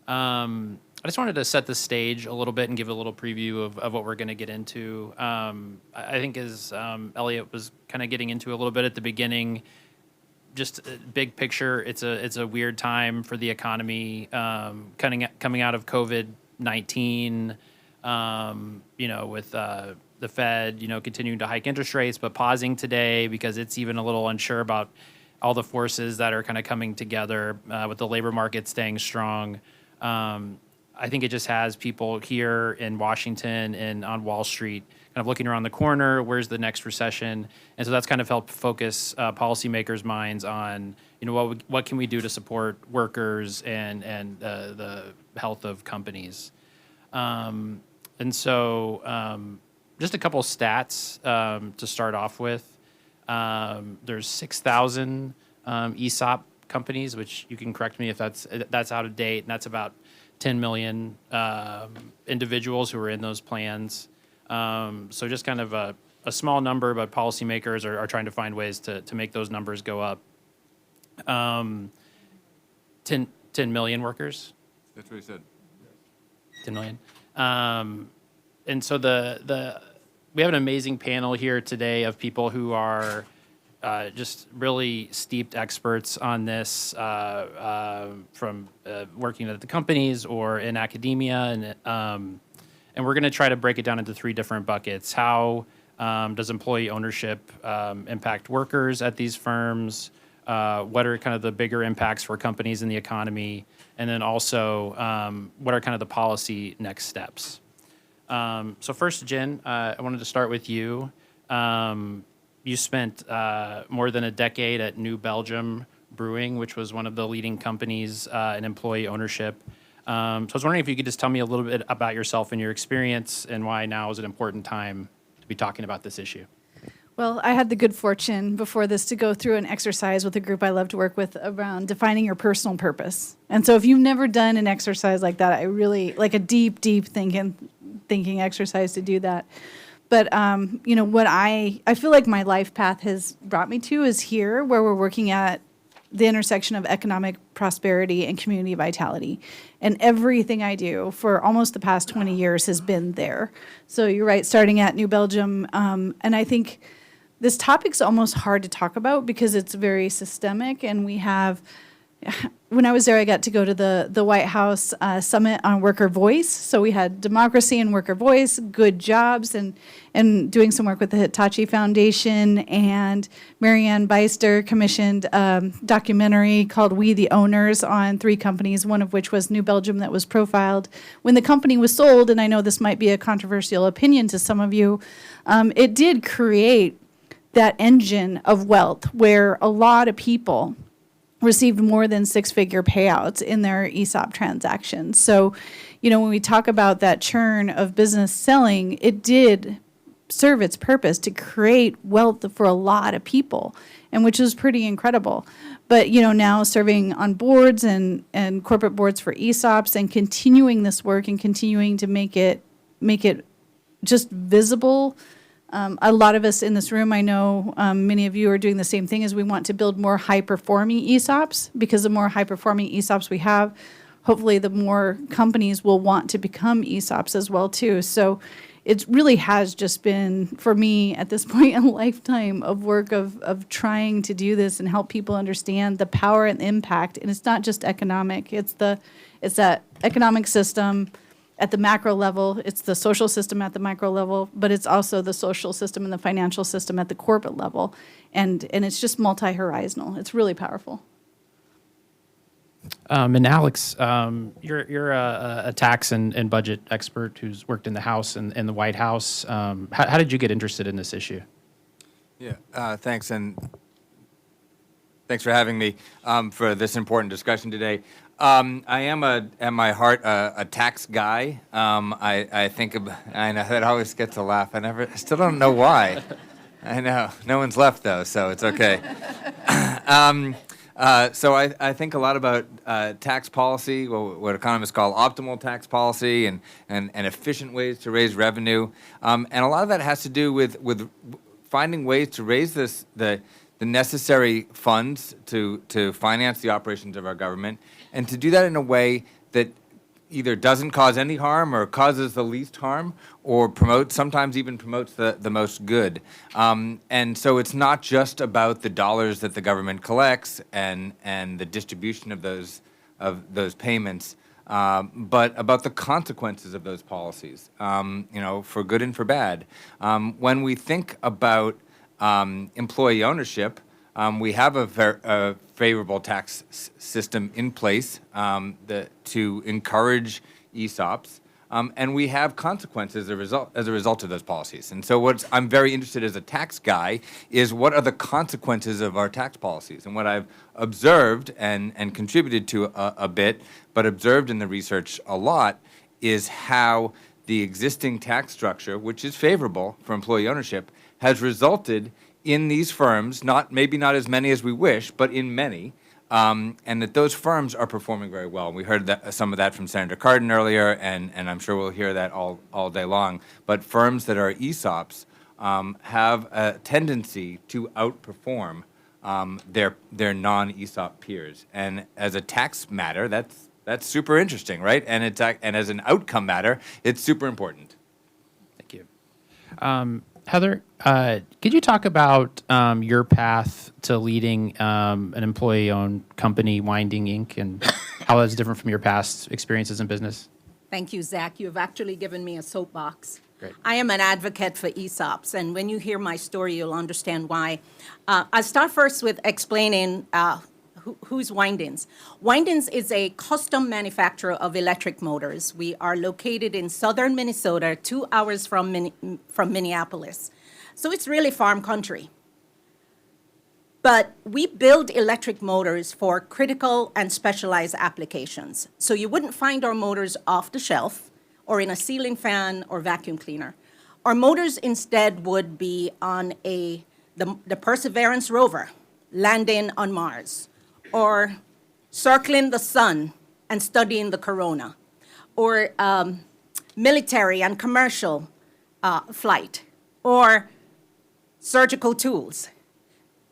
I just wanted to set the stage a little bit and give a little preview of what we're going to get into. I think as Elliot was kind of getting into a little bit at the beginning, just big picture, it's a weird time for the economy, coming out of COVID-19, with the Fed, continuing to hike interest rates, but pausing today because it's even a little unsure about all the forces that are kind of coming together with the labor market staying strong. I think it just has people here in Washington and on Wall Street kind of looking around the corner, where's the next recession? And so that's kind of helped focus policymakers' minds on, what can we do to support workers and the health of companies. And so just a couple stats to start off with. There's 6,000 ESOP companies, which you can correct me if that's out of date, and that's about 10 million individuals who are in those plans. So just kind of a small number, but policymakers are trying to find ways to make those numbers go up. 10 million workers? That's what he said. 10 million. And so we have an amazing panel here today of people who are just really steeped experts on this from working at the companies or in academia, and we're going to try to break it down into three different buckets. How does employee ownership impact workers at these firms? What are kind of the bigger impacts for companies in the economy? And then also, what are kind of the policy next steps? So first, Jen, I wanted to start with you. You spent more than a decade at New Belgium Brewing, which was one of the leading companies in employee ownership. So I was wondering if you could just tell me a little bit about yourself and your experience and why now is an important time to be talking about this issue. Well, I had the good fortune before this to go through an exercise with a group I love to work with around defining your personal purpose. And so if you've never done an exercise like that, I really like a deep thinking exercise to do that. But what I feel like my life path has brought me to is here, where we're working at the intersection of economic prosperity and community vitality. And everything I do for almost the past 20 years has been there. So you're right, starting at New Belgium. And I think this topic's almost hard to talk about because it's very systemic. And we have, when I was there, I got to go to the White House Summit on Worker Voice. So we had democracy and worker voice, good jobs, and doing some work with the Hitachi Foundation. And Marianne Beister commissioned a documentary called We the Owners on 3 companies, one of which was New Belgium, that was profiled. When the company was sold, and I know this might be a controversial opinion to some of you, it did create that engine of wealth where a lot of people received more than 6-figure payouts in their ESOP transactions. So, when we talk about that churn of business selling, it did serve its purpose to create wealth for a lot of people, and which is pretty incredible. But, now serving on boards and corporate boards for ESOPs and continuing this work and continuing to make it just visible. A lot of us in this room, I know many of you are doing the same thing, as we want to build more high-performing ESOPs, because the more high-performing ESOPs we have, hopefully the more companies will want to become ESOPs as well, too. So it really has just been, for me at this point, a lifetime of work of trying to do this and help people understand the power and impact. And it's not just economic. It's that economic system at the macro level, it's the social system at the micro level, but it's also the social system and the financial system at the corporate level. And it's just multi-horizontal. It's really powerful. And Alex, you're a tax and budget expert who's worked in the House and the White House. How did you get interested in this issue? Yeah, thanks, and thanks for having me for this important discussion today. I am at my heart a tax guy. I think I know that always gets a laugh. I still don't know why. I know no one's left though, so it's okay. So I think a lot about tax policy, what economists call optimal tax policy, and efficient ways to raise revenue, and a lot of that has to do with finding ways to raise the necessary funds to finance the operations of our government, and to do that in a way that either doesn't cause any harm or causes the least harm, or sometimes even promotes the most good. And so it's not just about the dollars that the government collects and the distribution of those payments, but about the consequences of those policies, for good and for bad. When we think about employee ownership, we have a favorable tax system in place to encourage ESOPs, and we have consequences as a result of those policies. And so what I'm very interested as a tax guy is, what are the consequences of our tax policies? And what I've observed and contributed to a bit, but observed in the research a lot, is how the existing tax structure, which is favorable for employee ownership, has resulted in these firms, maybe not as many as we wish, but in many, and that those firms are performing very well. We heard some of that from Senator Cardin earlier, and I'm sure we'll hear that all day long. But firms that are ESOPs have a tendency to outperform their non-ESOP peers. And as a tax matter, that's super interesting, right? And as an outcome matter, it's super important. Thank you. Heather, could you talk about your path to leading an employee-owned company, Winding Inc., and how that's different from your past experiences in business? Thank you, Zach. You've actually given me a soapbox. Great. I am an advocate for ESOPs, and when you hear my story, you'll understand why. I'll start first with explaining who's Windings. Windings is a custom manufacturer of electric motors. We are located in southern Minnesota, 2 hours from Minneapolis. So it's really farm country. But we build electric motors for critical and specialized applications. So you wouldn't find our motors off the shelf or in a ceiling fan or vacuum cleaner. Our motors instead would be on the Perseverance rover landing on Mars, or circling the sun and studying the corona, or military and commercial flight, or surgical tools.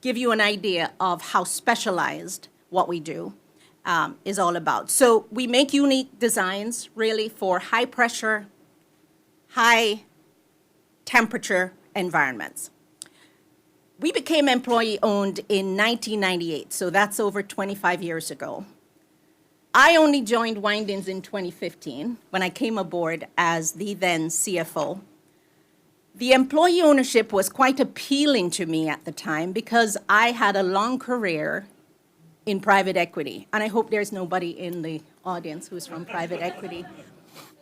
Give you an idea of how specialized what we do is all about. So we make unique designs really for high pressure, high temperature environments. We became employee owned in 1998, so that's over 25 years ago. I only joined Windings in 2015 when I came aboard as the then CFO. The employee ownership was quite appealing to me at the time because I had a long career in private equity, and I hope there's nobody in the audience who's from private equity.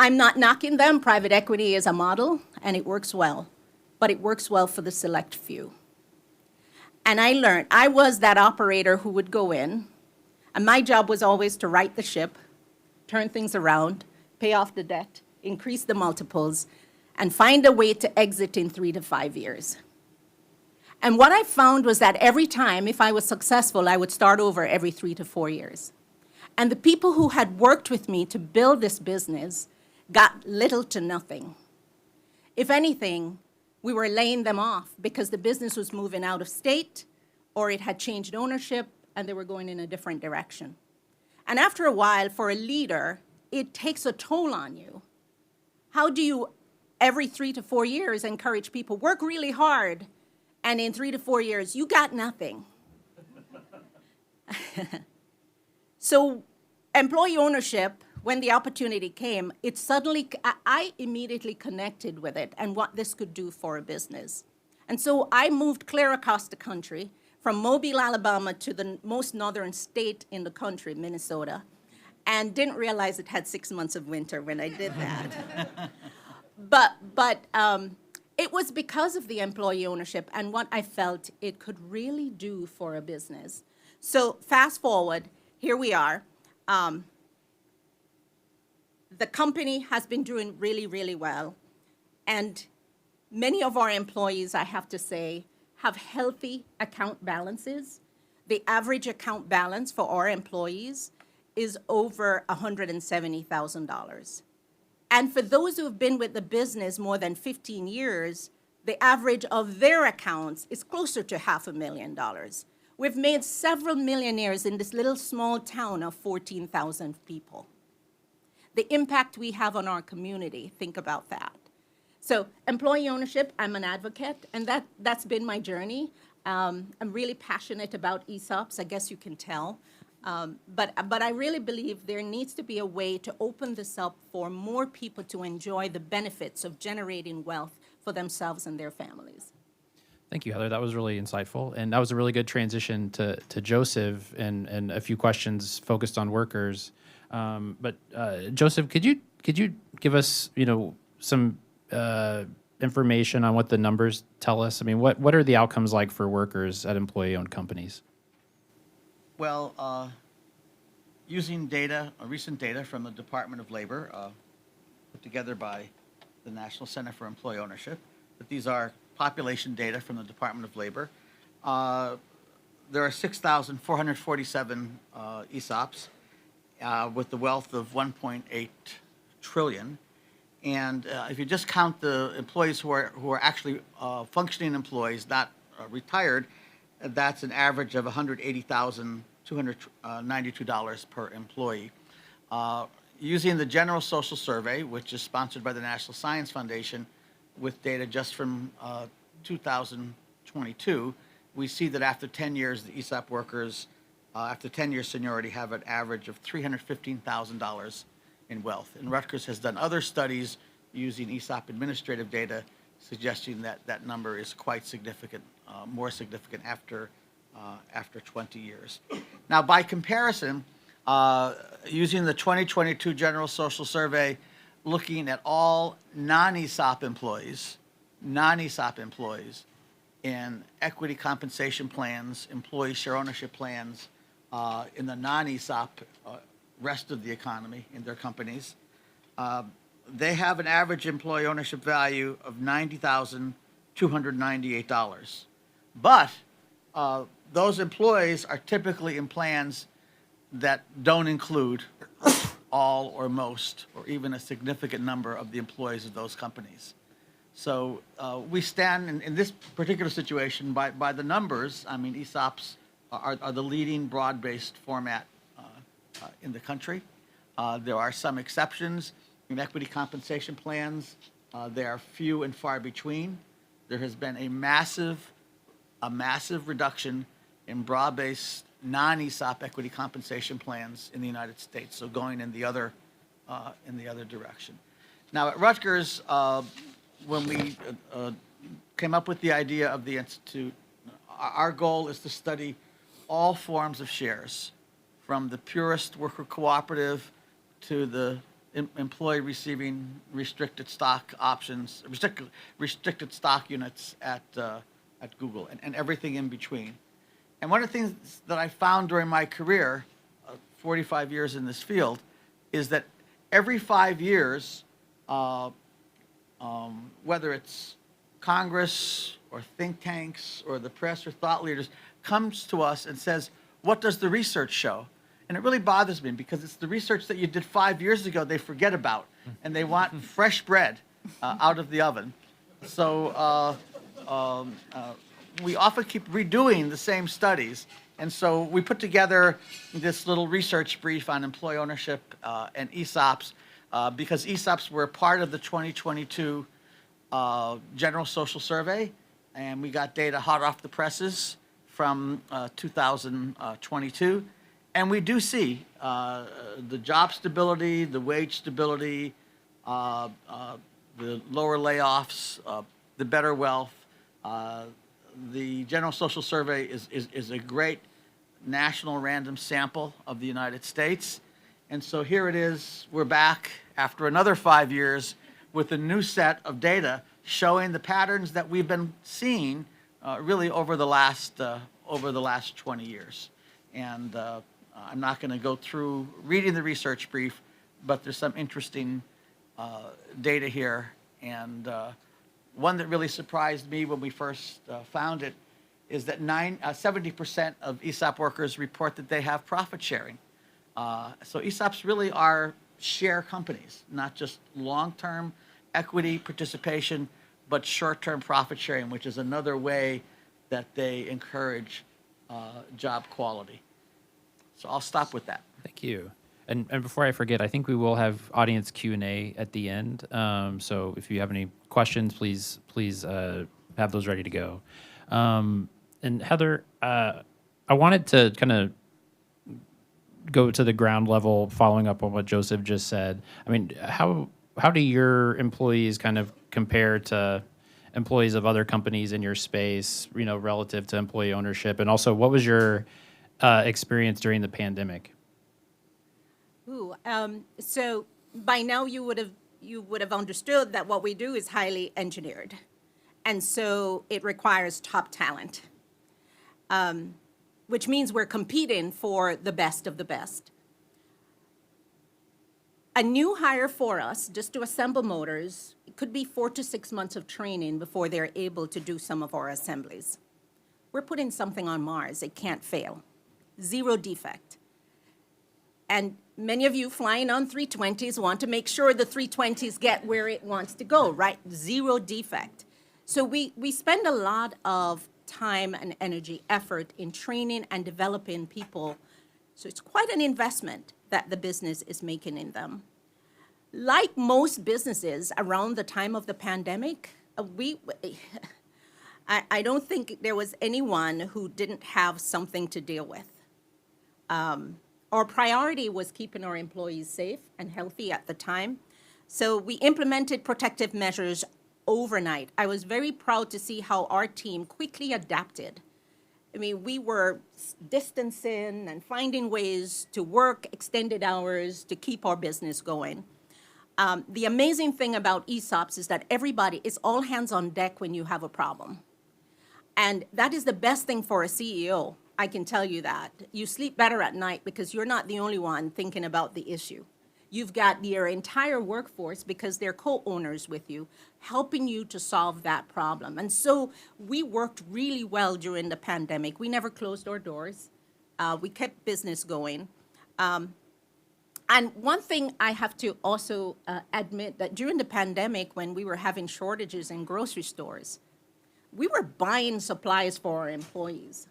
I'm not knocking them. Private equity is a model, and it works well, but it works well for the select few. And I learned, I was that operator who would go in, and my job was always to right the ship, turn things around, pay off the debt, increase the multiples, and find a way to exit in 3 to 5 years. And what I found was that every time, if I was successful, I would start over every 3 to 4 years. And the people who had worked with me to build this business got little to nothing. If anything, we were laying them off because the business was moving out of state, or it had changed ownership and they were going in a different direction. And after a while, for a leader, it takes a toll on you. How do you, every 3 to 4 years, encourage people, work really hard, and in 3 to 4 years, you got nothing? So employee ownership, when the opportunity came, it suddenly, I immediately connected with it and what this could do for a business. And so I moved clear across the country, from Mobile, Alabama, to the most northern state in the country, Minnesota, and didn't realize it had 6 months of winter when I did that. But it was because of the employee ownership and what I felt it could really do for a business. So fast forward, here we are. The company has been doing really, really well. And many of our employees, I have to say, have healthy account balances. The average account balance for our employees is over $170,000. And for those who have been with the business more than 15 years, the average of their accounts is closer to $500,000. We've made several millionaires in this little small town of 14,000 people. The impact we have on our community, think about that. So employee ownership, I'm an advocate, and that's been my journey. I'm really passionate about ESOPs, I guess you can tell. But I really believe there needs to be a way to open this up for more people to enjoy the benefits of generating wealth for themselves and their families. Thank you, Heather. That was really insightful, and that was a really good transition to Joseph and a few questions focused on workers. But Joseph, could you give us some information on what the numbers tell us? I mean, what are the outcomes like for workers at employee-owned companies? Well, using data, recent data from the Department of Labor, put together by the National Center for Employee Ownership, but these are population data from the Department of Labor. There are 6,447 ESOPs with the wealth of 1.8 trillion. And if you just count the employees who are actually functioning employees, not retired, that's an average of $180,292 per employee. Using the General Social Survey, which is sponsored by the National Science Foundation, with data just from 2022, we see that after 10 years, the ESOP workers, after 10 years seniority, have an average of $315,000 in wealth. And Rutgers has done other studies using ESOP administrative data, suggesting that that number is quite significant, more significant after 20 years. Now, by comparison, using the 2022 General Social Survey, looking at all non-ESOP employees in equity compensation plans, employee share ownership plans, in the non-ESOP rest of the economy in their companies, they have an average employee ownership value of $90,298. But those employees are typically in plans that don't include all or most or even a significant number of the employees of those companies. So we stand in this particular situation by the numbers. I mean, ESOPs are the leading broad-based format in the country. There are some exceptions. In equity compensation plans, they are few and far between. There has been a massive reduction in broad-based non-ESOP equity compensation plans in the United States, so going in the other direction. Now at Rutgers, when we came up with the idea of the Institute, our goal is to study all forms of shares, from the purest worker cooperative to the employee receiving restricted stock options, restricted stock units at Google, and everything in between. And one of the things that I found during my career, 45 years in this field, is that every 5 years, whether it's Congress or think tanks or the press or thought leaders, comes to us and says, what does the research show? And it really bothers me because it's the research that you did 5 years ago they forget about, and they want fresh bread out of the oven. So we often keep redoing the same studies. And so we put together this little research brief on employee ownership and ESOPs because ESOPs were part of the 2022 General Social Survey, and we got data hot off the presses from 2022. And we do see the job stability, the wage stability, the lower layoffs, the better wealth. The General Social Survey is a great national random sample of the United States. And so here it is, we're back after another 5 years with a new set of data showing the patterns that we've been seeing really over the last 20 years. And I'm not going to go through reading the research brief, but there's some interesting data here. And one that really surprised me when we first found it is that 70% of ESOP workers report that they have profit sharing. So ESOPs really are share companies, not just long-term equity participation, but short-term profit sharing, which is another way that they encourage job quality. So I'll stop with that. Thank you. And before I forget, I think we will have audience Q&A at the end. So if you have any questions, please have those ready to go. And Heather, I wanted to kind of go to the ground level, following up on what Joseph just said. I mean, how do your employees kind of compare to employees of other companies in your space, you know, relative to employee ownership? And also, what was your experience during the pandemic? So by now you would have understood that what we do is highly engineered, and so it requires top talent, which means we're competing for the best of the best. A new hire for us, just to assemble motors, it could be 4 to 6 months of training before they're able to do some of our assemblies. We're putting something on Mars; it can't fail, 0 defect. And many of you flying on 320s want to make sure the 320s get where it wants to go, right? 0 defect. So we spend a lot of time and energy, effort in training and developing people. So it's quite an investment that the business is making in them. Like most businesses around the time of the pandemic, I don't think there was anyone who didn't have something to deal with. Our priority was keeping our employees safe and healthy at the time. So we implemented protective measures overnight. I was very proud to see how our team quickly adapted. I mean, we were distancing and finding ways to work extended hours to keep our business going. The amazing thing about ESOPs is that everybody is all hands on deck when you have a problem. And that is the best thing for a CEO. I can tell you that. You sleep better at night because you're not the only one thinking about the issue. You've got your entire workforce, because they're co-owners with you, helping you to solve that problem. And so we worked really well during the pandemic. We never closed our doors. We kept business going. And one thing I have to also admit, that during the pandemic, when we were having shortages in grocery stores, we were buying supplies for our employees.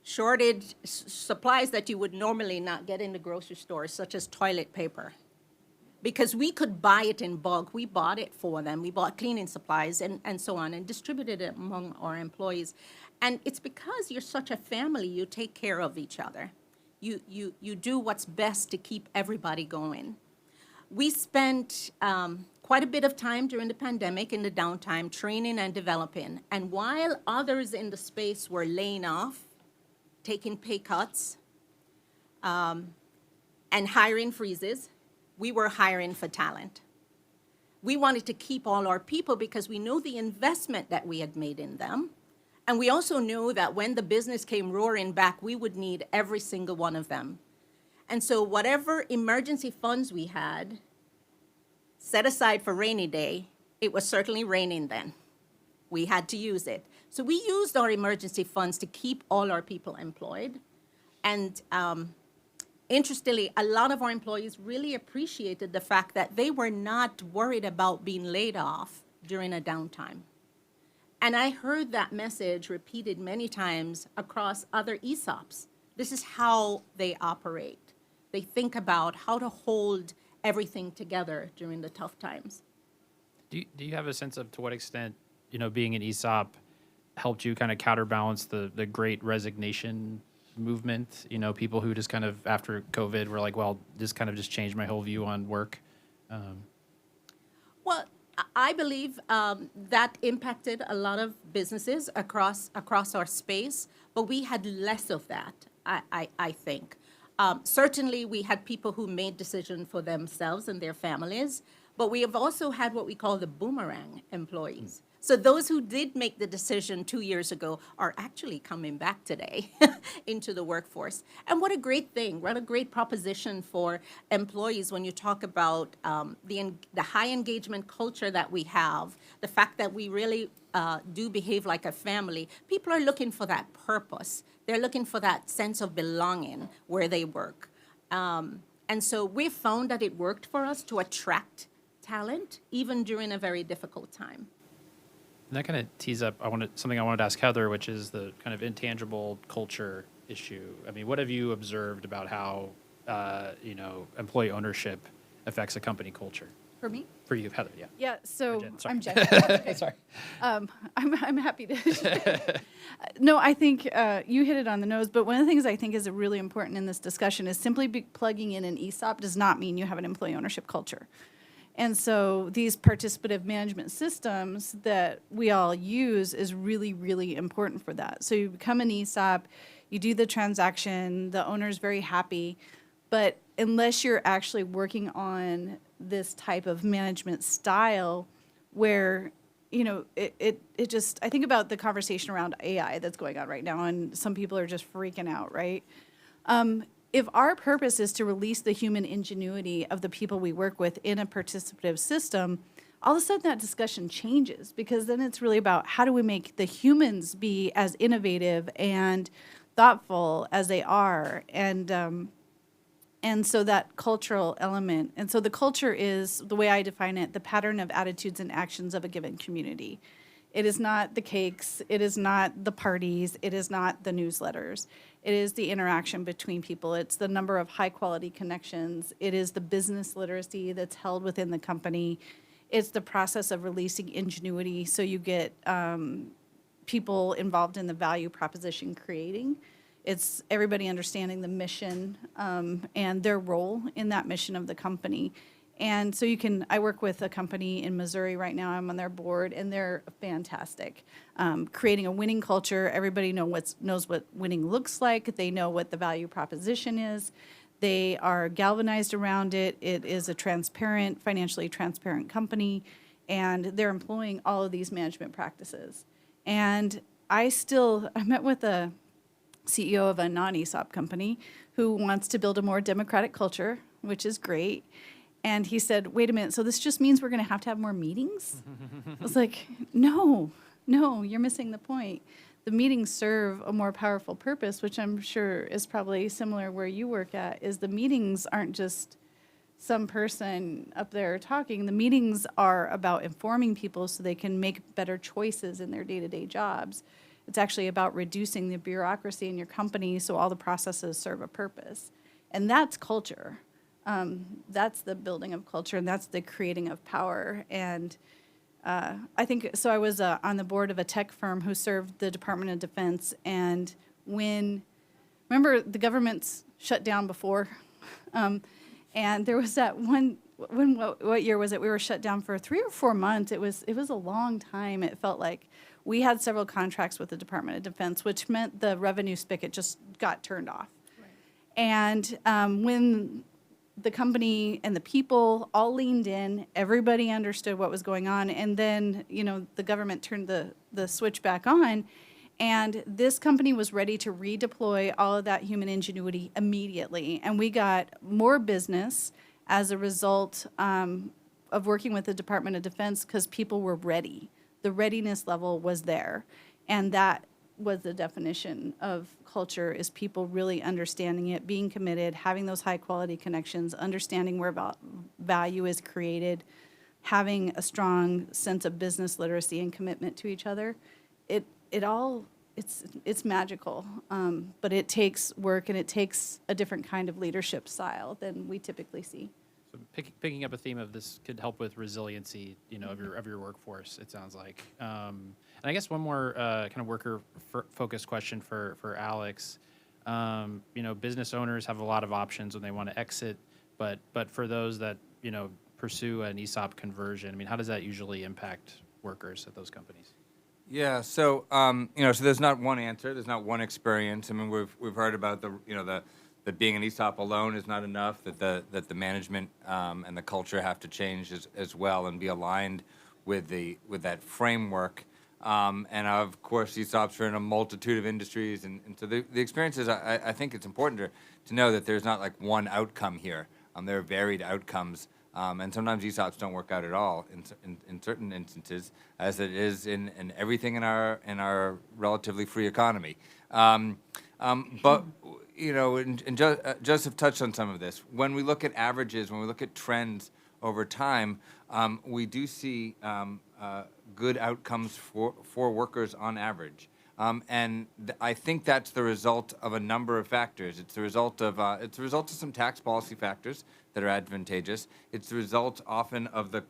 Supplies that you would normally not get in the grocery store, such as toilet paper. Because we could buy it in bulk, we bought it for them. We bought cleaning supplies and so on, and distributed it among our employees. And it's because you're such a family, you take care of each other. You do what's best to keep everybody going. We spent quite a bit of time during the pandemic in the downtime training and developing. And while others in the space were laying off, taking pay cuts, and hiring freezes, we were hiring for talent. We wanted to keep all our people because we know the investment that we had made in them. And we also knew that when the business came roaring back, we would need every single one of them. And so whatever emergency funds we had set aside for rainy day, it was certainly raining then. We had to use it. So we used our emergency funds to keep all our people employed. And interestingly, a lot of our employees really appreciated the fact that they were not worried about being laid off during a downtime. And I heard that message repeated many times across other ESOPs. This is how they operate. They think about how to hold everything together during the tough times. Do you have a sense of to what extent, being an ESOP helped you kind of counterbalance the great resignation movement? People who just kind of after COVID were like, well, this kind of just changed my whole view on work. Well, I believe that impacted a lot of businesses across our space, but we had less of that, I think. Certainly, we had people who made decisions for themselves and their families, but we have also had what we call the boomerang employees. So those who did make the decision 2 years ago are actually coming back today into the workforce. And what a great thing, what a great proposition for employees when you talk about the high engagement culture that we have, the fact that we really do behave like a family. People are looking for that purpose. They're looking for that sense of belonging where they work. And so we found that it worked for us to attract talent, even during a very difficult time. And that kind of tees up something I wanted to ask Heather, which is the kind of intangible culture issue. I mean, what have you observed about how employee ownership affects a company culture? For me? For you, Heather, yeah. Yeah, so Jen, sorry. I'm Jen. Okay. Sorry. I'm happy to. No, I think you hit it on the nose, but one of the things I think is really important in this discussion is simply plugging in an ESOP does not mean you have an employee ownership culture. And so these participative management systems that we all use is really, really important for that. So you become an ESOP, you do the transaction, the owner's very happy, but unless you're actually working on this type of management style where, it just, I think about the conversation around AI that's going on right now, and some people are just freaking out, right? If our purpose is to release the human ingenuity of the people we work with in a participative system, all of a sudden that discussion changes, because then it's really about how do we make the humans be as innovative and thoughtful as they are, and so that cultural element. And so the culture is, the way I define it, the pattern of attitudes and actions of a given community. It is not the cakes, it is not the parties, it is not the newsletters. It is the interaction between people. It's the number of high-quality connections. It is the business literacy that's held within the company. It's the process of releasing ingenuity so you get people involved in the value proposition creating. It's everybody understanding the mission and their role in that mission of the company. And so I work with a company in Missouri right now. I'm on their board, and they're fantastic. Creating a winning culture. Everybody knows what winning looks like. They know what the value proposition is. They are galvanized around it. It is a financially transparent company, and they're employing all of these management practices. And I met with a CEO of a non-ESOP company who wants to build a more democratic culture, which is great. And he said, wait a minute, so this just means we're going to have more meetings? I was like, no, you're missing the point. The meetings serve a more powerful purpose, which I'm sure is probably similar where you work at, is the meetings aren't just some person up there talking. The meetings are about informing people so they can make better choices in their day-to-day jobs. It's actually about reducing the bureaucracy in your company so all the processes serve a purpose. And that's culture. That's the building of culture, and that's the creating of power. And I think, so I was on the board of a tech firm who served the Department of Defense, and remember the government's shut down before? And there was that what year was it? We were shut down for 3 or 4 months. It was a long time. It felt like we had several contracts with the Department of Defense, which meant the revenue spigot just got turned off. Right. And when the company and the people all leaned in, everybody understood what was going on, and then the government turned the switch back on, and this company was ready to redeploy all of that human ingenuity immediately, and we got more business as a result of working with the Department of Defense because people were ready. The readiness level was there, and that was the definition of culture, is people really understanding it, being committed, having those high quality connections, understanding where value is created, having a strong sense of business literacy and commitment to each other. It's magical, but it takes work, and it takes a different kind of leadership style than we typically see. So picking up a theme of this could help with resiliency, of your workforce. It sounds like, and I guess one more kind of worker-focused question for Alex. Business owners have a lot of options when they want to exit, but for those that pursue an ESOP conversion, how does that usually impact workers at those companies? Yeah, so so there's not one answer. There's not one experience. We've heard about that being an ESOP alone is not enough. That the management and the culture have to change as well and be aligned with that framework. And of course, ESOPs are in a multitude of industries, and so the experiences. I think it's important to know that there's not like one outcome here. There are varied outcomes. And sometimes ESOPs don't work out at all in certain instances, as it is in everything in our relatively free economy. But Joseph touched on some of this. When we look at averages, when we look at trends over time, we do see good outcomes for workers on average. And I think that's the result of a number of factors. It's the result of some tax policy factors that are advantageous. It's the result often of the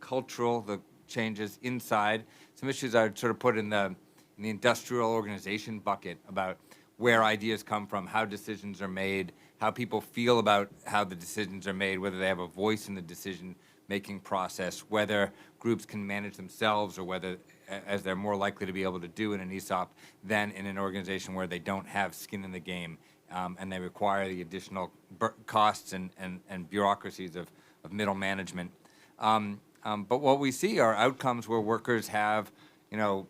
changes inside. Some issues I would sort of put in the industrial organization bucket about where ideas come from, how decisions are made, how people feel about how the decisions are made, whether they have a voice in the decision-making process, whether groups can manage themselves, or whether, as they're more likely to be able to do in an ESOP than in an organization where they don't have skin in the game, and they require the additional costs and bureaucracies of middle management. But what we see are outcomes where workers have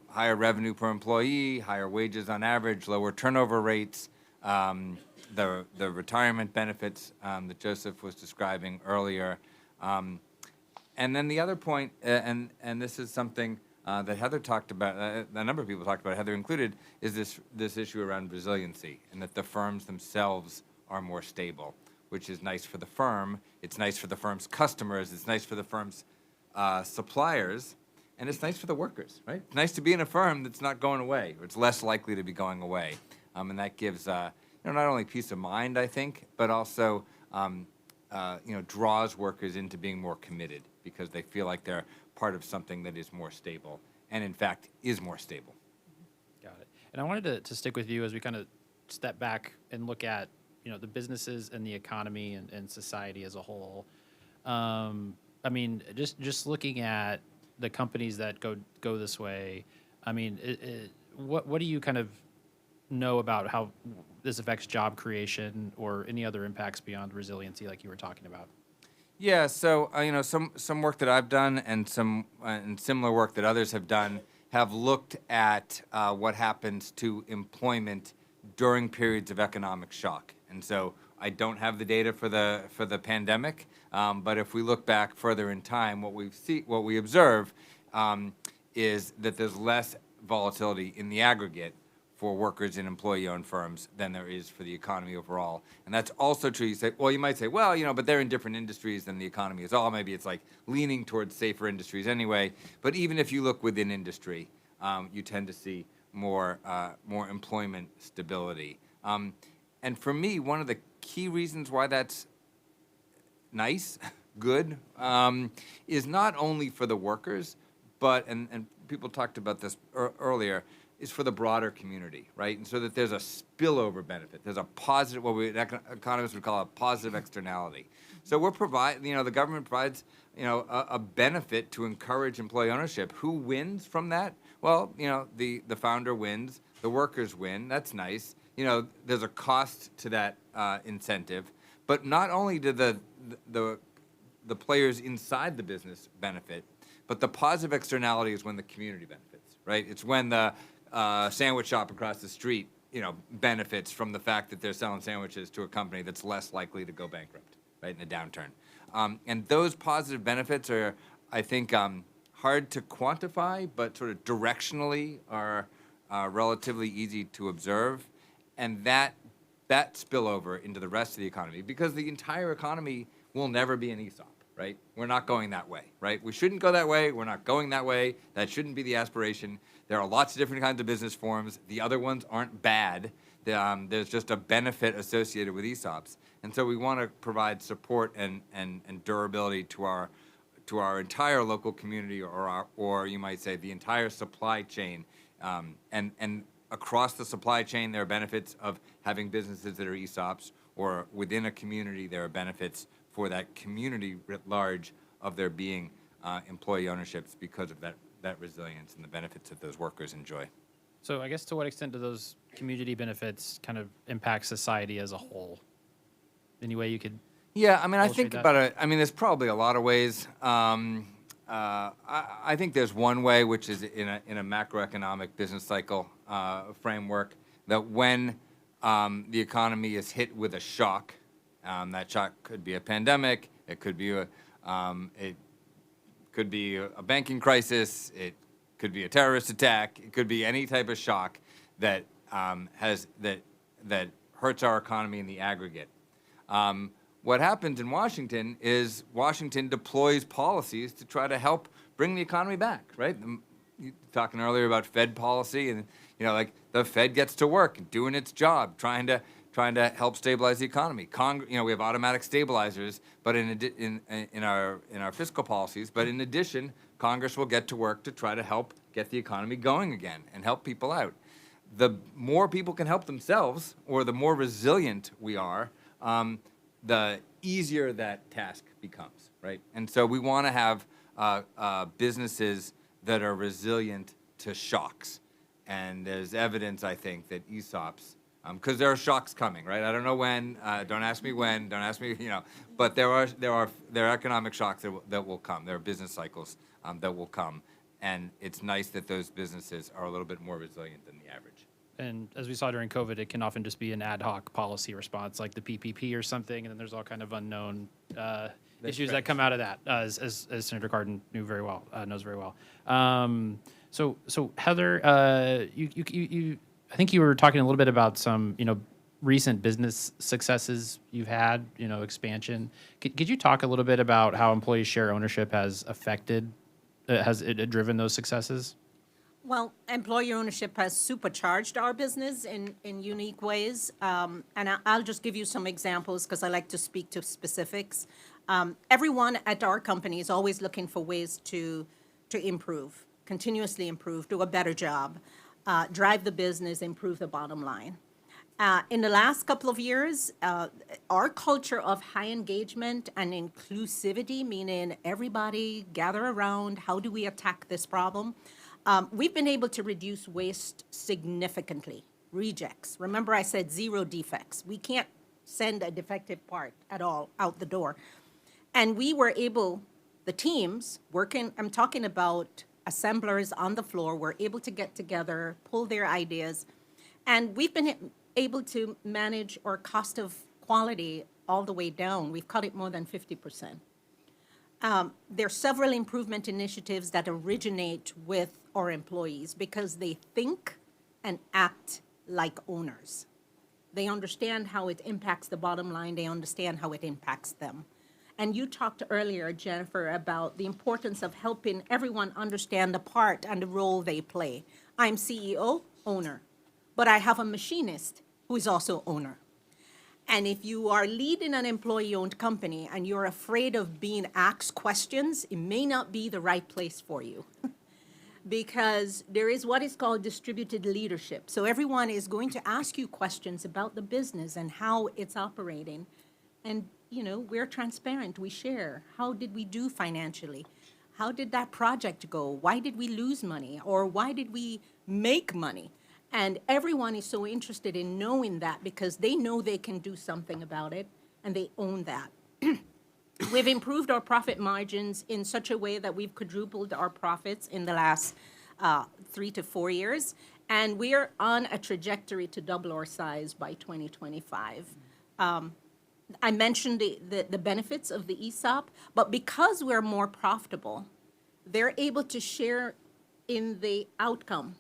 higher revenue per employee, higher wages on average, lower turnover rates, the retirement benefits that Joseph was describing earlier. And then the other point, and this is something that Heather talked about, a number of people talked about, Heather included, is this issue around resiliency, and that the firms themselves are more stable, which is nice for the firm. It's nice for the firm's customers. It's nice for the firm's suppliers. And it's nice for the workers, right? It's nice to be in a firm that's not going away, or it's less likely to be going away. And that gives, not only peace of mind, I think, but also, draws workers into being more committed because they feel like they're part of something that is more stable and, in fact, is more stable. Got it. And I wanted to stick with you as we kind of step back and look at, the businesses and the economy and society as a whole. I mean, just looking at the companies that go this way, I mean, what do you kind of know about how this affects job creation or any other impacts beyond resiliency, like you were talking about? Yeah, so some work that I've done and some and similar work that others have done have looked at what happens to employment during periods of economic shock. And so I don't have the data for the pandemic, but if we look back further in time, what we observe is that there's less volatility in the aggregate for workers in employee-owned firms than there is for the economy overall. And that's also true. You might say, well, but they're in different industries than the economy is all. Maybe it's like leaning towards safer industries anyway. But even if you look within industry, you tend to see more employment stability. And for me, one of the key reasons why that's nice, good, is not only for the workers, but, and people talked about this earlier, is for the broader community, right? And so that there's a spillover benefit. There's a positive, what economists would call a positive externality. So the government provides, a benefit to encourage employee ownership. Who wins from that? Well, the founder wins, the workers win. That's nice. There's a cost to that incentive, but not only do the players inside the business benefit, but the positive externality is when the community benefits, right? It's when the sandwich shop across the street, benefits from the fact that they're selling sandwiches to a company that's less likely to go bankrupt, right, in a downturn. And those positive benefits are, I think, hard to quantify, but sort of directionally are relatively easy to observe. And that spillover into the rest of the economy, because the entire economy will never be an ESOP, right? We're not going that way, right? We shouldn't go that way. We're not going that way. That shouldn't be the aspiration. There are lots of different kinds of business forms. The other ones aren't bad. There's just a benefit associated with ESOPs. And so we want to provide support and durability to our entire local community, or you might say the entire supply chain. And across the supply chain, there are benefits of having businesses that are ESOPs, or within a community, there are benefits for that community writ large of there being employee ownerships because of that resilience and the benefits that those workers enjoy. So I guess to what extent do those community benefits kind of impact society as a whole? Any way you could? Yeah, I mean, I illustrate think that? about it. I mean, there's probably a lot of ways. I think there's one way, which is in a macroeconomic business cycle framework, that when the economy is hit with a shock, that shock could be a pandemic, it could be a banking crisis, it could be a terrorist attack, it could be any type of shock that that hurts our economy in the aggregate. What happens in Washington is Washington deploys policies to try to help bring the economy back, right? You talking earlier about Fed policy, and like the Fed gets to work doing its job, trying to help stabilize the economy. We have automatic stabilizers, but in our fiscal policies. But in addition, Congress will get to work to try to help get the economy going again and help people out. The more people can help themselves, or the more resilient we are, the easier that task becomes, right? And so we want to have businesses that are resilient to shocks. And there's evidence, I think, that ESOPs, because there are shocks coming, right? I don't know when. Don't ask me when. Don't ask me, But there are economic shocks that will come. There are business cycles that will come, and it's nice that those businesses are a little bit more resilient than the average. And as we saw during COVID, it can often just be an ad hoc policy response, like the PPP or something, and then there's all kind of unknown issues that come out of that, as Senator Cardin knows very well. So Heather, you I think you were talking a little bit about some recent business successes you've had, expansion. Could you talk a little bit about how employee share ownership has has it driven those successes? Well, employee ownership has supercharged our business in unique ways. And I'll just give you some examples because I like to speak to specifics. Everyone at our company is always looking for ways to improve, continuously improve, do a better job. drive the business, improve the bottom line. In the last couple of years, our culture of high engagement and inclusivity, meaning everybody gather around, how do we attack this problem? We've been able to reduce waste significantly. Rejects. Remember I said 0 defects. We can't send a defective part at all out the door. And we were able, the teams working, I'm talking about assemblers on the floor, were able to get together, pull their ideas, and we've been able to manage our cost of quality all the way down. We've cut it more than 50%. There are several improvement initiatives that originate with our employees because they think and act like owners. They understand how it impacts the bottom line. They understand how it impacts them. And you talked earlier, Jennifer, about the importance of helping everyone understand the part and the role they play. I'm CEO, owner, but I have a machinist who is also owner. And if you are leading an employee-owned company and you're afraid of being asked questions, it may not be the right place for you. Because there is what is called distributed leadership. So everyone is going to ask you questions about the business and how it's operating. And, you know, we're transparent, we share. How did we do financially? How did that project go? Why did we lose money? Or why did we make money? And everyone is so interested in knowing that because they know they can do something about it and they own that. We've improved our profit margins in such a way that we've quadrupled our profits in the last 3 to 4 years, and we're on a trajectory to double our size by 2025. I mentioned the benefits of the ESOP, but because we're more profitable, they're able to share in the outcome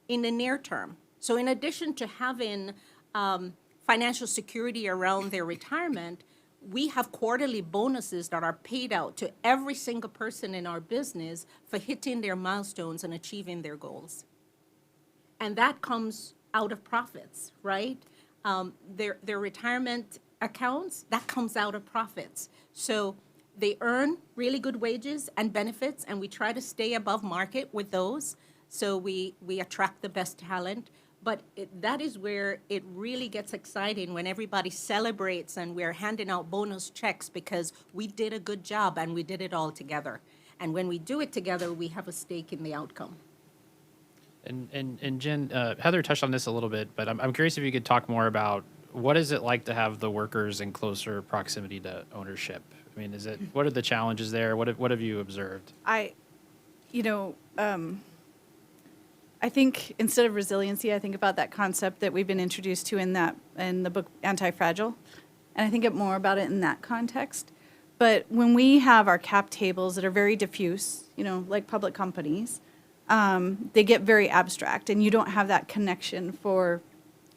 in the near term. So in addition to having financial security around their retirement, we have quarterly bonuses that are paid out to every single person in our business for hitting their milestones and achieving their goals. And that comes out of profits, right? Their retirement accounts, that comes out of profits. So they earn really good wages and benefits, and we try to stay above market with those. So we attract the best talent. But that is where it really gets exciting when everybody celebrates and we're handing out bonus checks because we did a good job and we did it all together. And when we do it together, we have a stake in the outcome. And Jen, Heather touched on this a little bit, but I'm curious if you could talk more about what is it like to have the workers in closer proximity to ownership? I mean, what are the challenges there? What have you observed? I think instead of resiliency, I think about that concept that we've been introduced to in the book Anti-Fragile, and I think more about it in that context. But when we have our cap tables that are very diffuse, like public companies, they get very abstract, and you don't have that connection for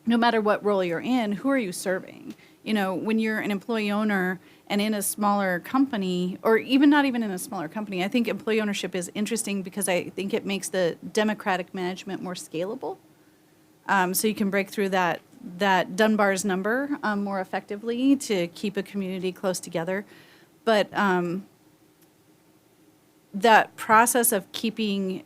no matter what role you're in, who are you serving? When you're an employee owner and in a smaller company, or even not even in a smaller company, I think employee ownership is interesting because I think it makes the democratic management more scalable. So you can break through that Dunbar's number more effectively to keep a community close together. But that process of keeping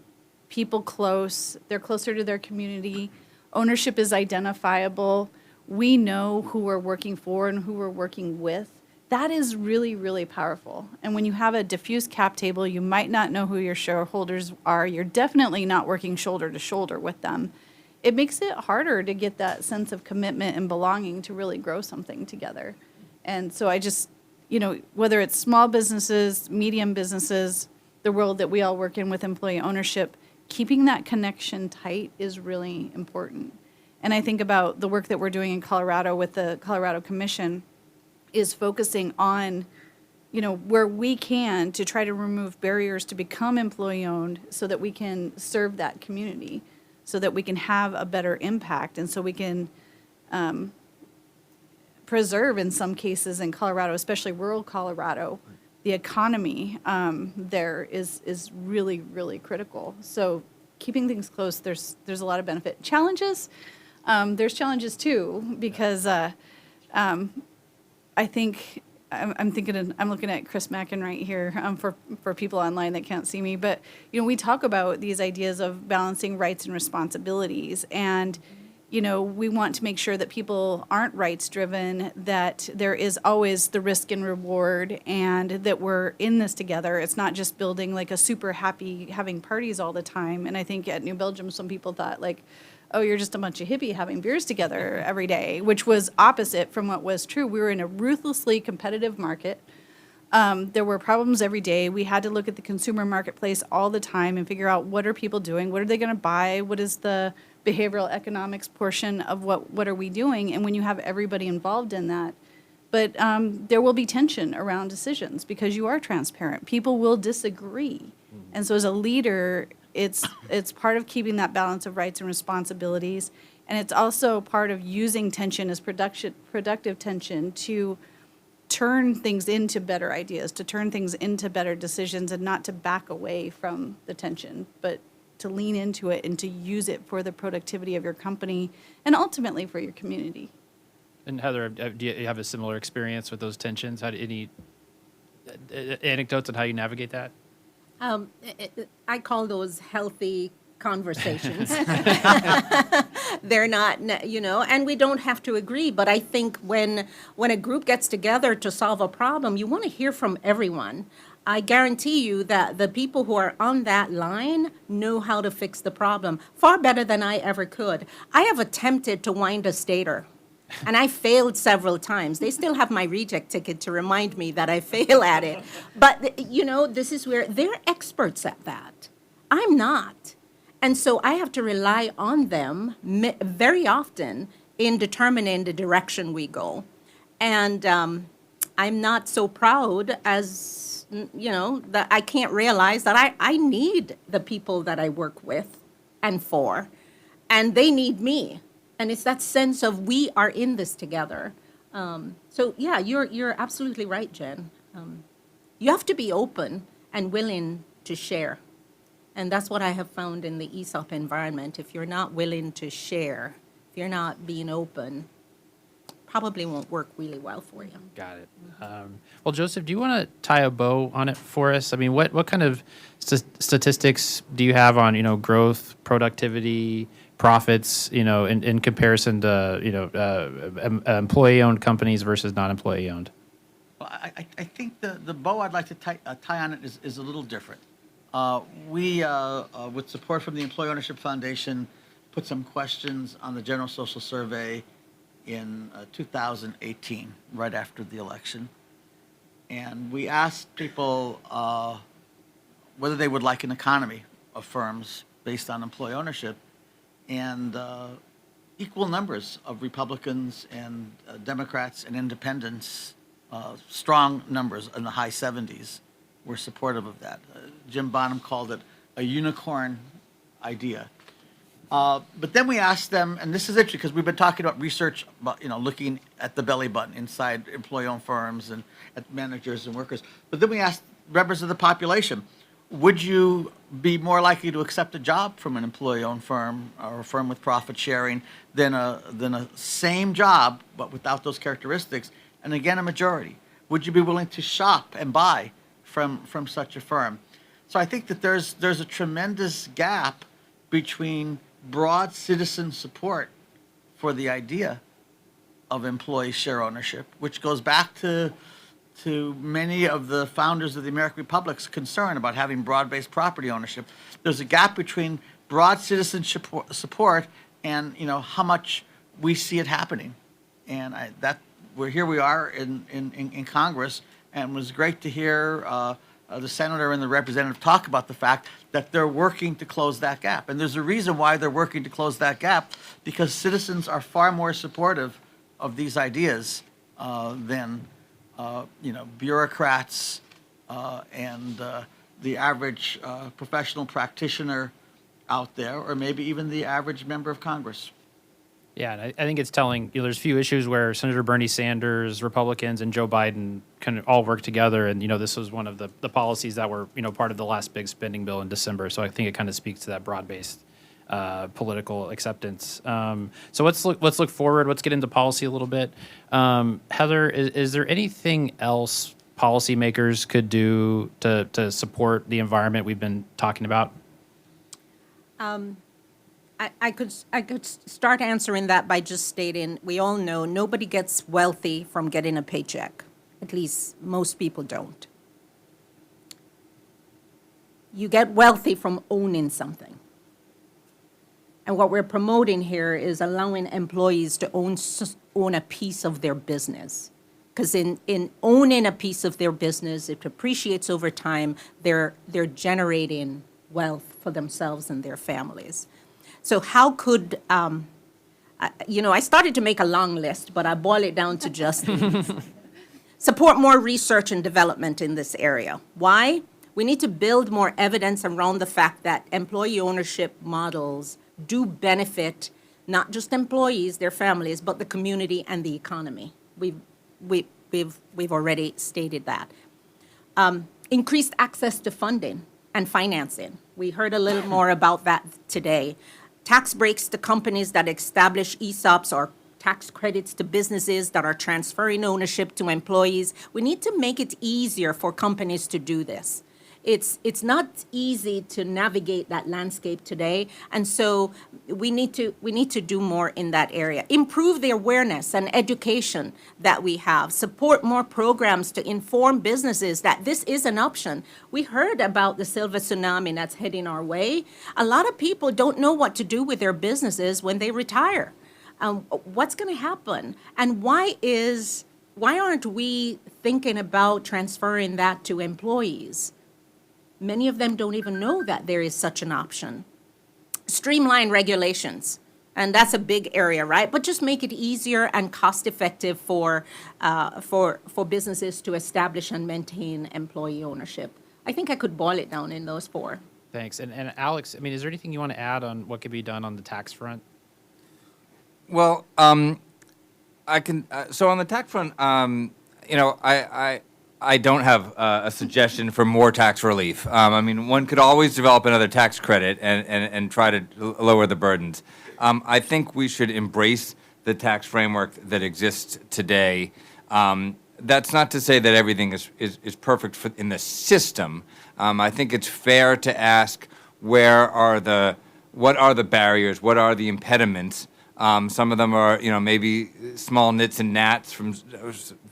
people close, they're closer to their community, ownership is identifiable, we know who we're working for and who we're working with. That is really, really powerful. And when you have a diffuse cap table, you might not know who your shareholders are. You're definitely not working shoulder to shoulder with them. It makes it harder to get that sense of commitment and belonging to really grow something together. And so I just, whether it's small businesses, medium businesses, the world that we all work in with employee ownership, keeping that connection tight is really important. And I think about the work that we're doing in Colorado with the Colorado Commission is focusing on, where we can to try to remove barriers to become employee-owned so that we can serve that community, so that we can have a better impact, and so we can preserve, in some cases in Colorado, especially rural Colorado, the economy there is really, really critical. So keeping things close, there's a lot of benefit. Challenges, there's challenges too, because I think I'm thinking, I'm looking at Chris Mackin right here for people online that can't see me. But, we talk about these ideas of balancing rights and responsibilities. And, we want to make sure that people aren't rights driven, that there is always the risk and reward, and that we're in this together. It's not just building like a super happy having parties all the time. And I think at New Belgium, some people thought like, oh, you're just a bunch of hippie having beers together every day, which was opposite from what was true. We were in a ruthlessly competitive market. There were problems every day. We had to look at the consumer marketplace all the time and figure out what are people doing, what are they going to buy, what is the behavioral economics portion of what are we doing, and when you have everybody involved in that. But there will be tension around decisions because you are transparent. People will disagree. And so as a leader, it's part of keeping that balance of rights and responsibilities, and it's also part of using tension as productive tension to turn things into better ideas, to turn things into better decisions, and not to back away from the tension, but to lean into it and to use it for the productivity of your company and ultimately for your community. And Heather, do you have a similar experience with those tensions? Any anecdotes on how you navigate that? I call those healthy conversations. They're not, and we don't have to agree. But I think when a group gets together to solve a problem, you want to hear from everyone. I guarantee you that the people who are on that line know how to fix the problem far better than I ever could. I have attempted to wind a stater, and I failed several times. They still have my reject ticket to remind me that I fail at it. But, this is where they're experts at that. I'm not. And so I have to rely on them very often in determining the direction we go. And I'm not so proud as, that I can't realize that I need the people that I work with and for, and they need me. And it's that sense of we are in this together. So yeah, you're absolutely right, Jen. You have to be open and willing to share. And that's what I have found in the ESOP environment. If you're not willing to share, if you're not being open, probably won't work really well for you. Got it. Well, Joseph, do you want to tie a bow on it for us? I mean, what kind of statistics do you have on, growth, productivity, profits, in comparison to, employee-owned companies versus non-employee-owned? Well, I think the bow I'd like to tie on it is a little different. We, with support from the Employee Ownership Foundation, put some questions on the General Social Survey in 2018, right after the election. And we asked people whether they would like an economy of firms based on employee ownership. And equal numbers of Republicans and Democrats and independents, strong numbers in the high 70s, were supportive of that. Jim Bonham called it a unicorn idea. But then we asked them, and this is interesting because we've been talking about research about, looking at the belly button inside employee-owned firms and at managers and workers. But then we asked members of the population, would you be more likely to accept a job from an employee-owned firm or a firm with profit sharing than a same job but without those characteristics? And again, a majority. Would you be willing to shop and buy from such a firm? So I think that there's a tremendous gap between broad citizen support for the idea of employee share ownership, which goes back to many of the founders of the American Republic's concern about having broad-based property ownership. There's a gap between broad citizen support and how much we see it happening, and here we are in Congress, and it was great to hear the senator and the representative talk about the fact that they're working to close that gap. And there's a reason why they're working to close that gap, because citizens are far more supportive of these ideas than bureaucrats and the average professional practitioner out there, or maybe even the average member of Congress. Yeah, and I think it's telling. There's a few issues where Senator Bernie Sanders, Republicans, and Joe Biden can all work together, and this was one of the policies that were part of the last big spending bill in December. So I think it kind of speaks to that broad-based political acceptance. So let's look forward. Let's get into policy a little bit. Heather, is there anything else policymakers could do to support the environment we've been talking about? I could start answering that by just stating, we all know nobody gets wealthy from getting a paycheck. At least most people don't. You get wealthy from owning something. And what we're promoting here is allowing employees to own a piece of their business. Because in owning a piece of their business, it appreciates over time, they're generating wealth for themselves and their families. So how could, I started to make a long list, but I boil it down to just these. Support more research and development in this area. Why? We need to build more evidence around the fact that employee ownership models do benefit not just employees, their families, but the community and the economy. We've already stated that. Increased access to funding and financing. We heard a little more about that today. Tax breaks to companies that establish ESOPs or tax credits to businesses that are transferring ownership to employees. We need to make it easier for companies to do this. It's not easy to navigate that landscape today, and so we need to do more in that area. Improve the awareness and education that we have. Support more programs to inform businesses that this is an option. We heard about the silver tsunami that's heading our way. A lot of people don't know what to do with their businesses when they retire. What's going to happen, and why aren't we thinking about transferring that to employees? Many of them don't even know that there is such an option. Streamline regulations, and that's a big area, right? But just make it easier and cost-effective for businesses to establish and maintain employee ownership. I think I could boil it down in those four. Thanks. And Alex, I mean, is there anything you want to add on what could be done on the tax front? Well, I can. So on the tax front, I don't have a suggestion for more tax relief. I mean, one could always develop another tax credit and try to lower the burdens. I think we should embrace the tax framework that exists today. That's not to say that everything is perfect in the system. I think it's fair to ask what are the barriers, what are the impediments. Some of them are, maybe small nits and gnats from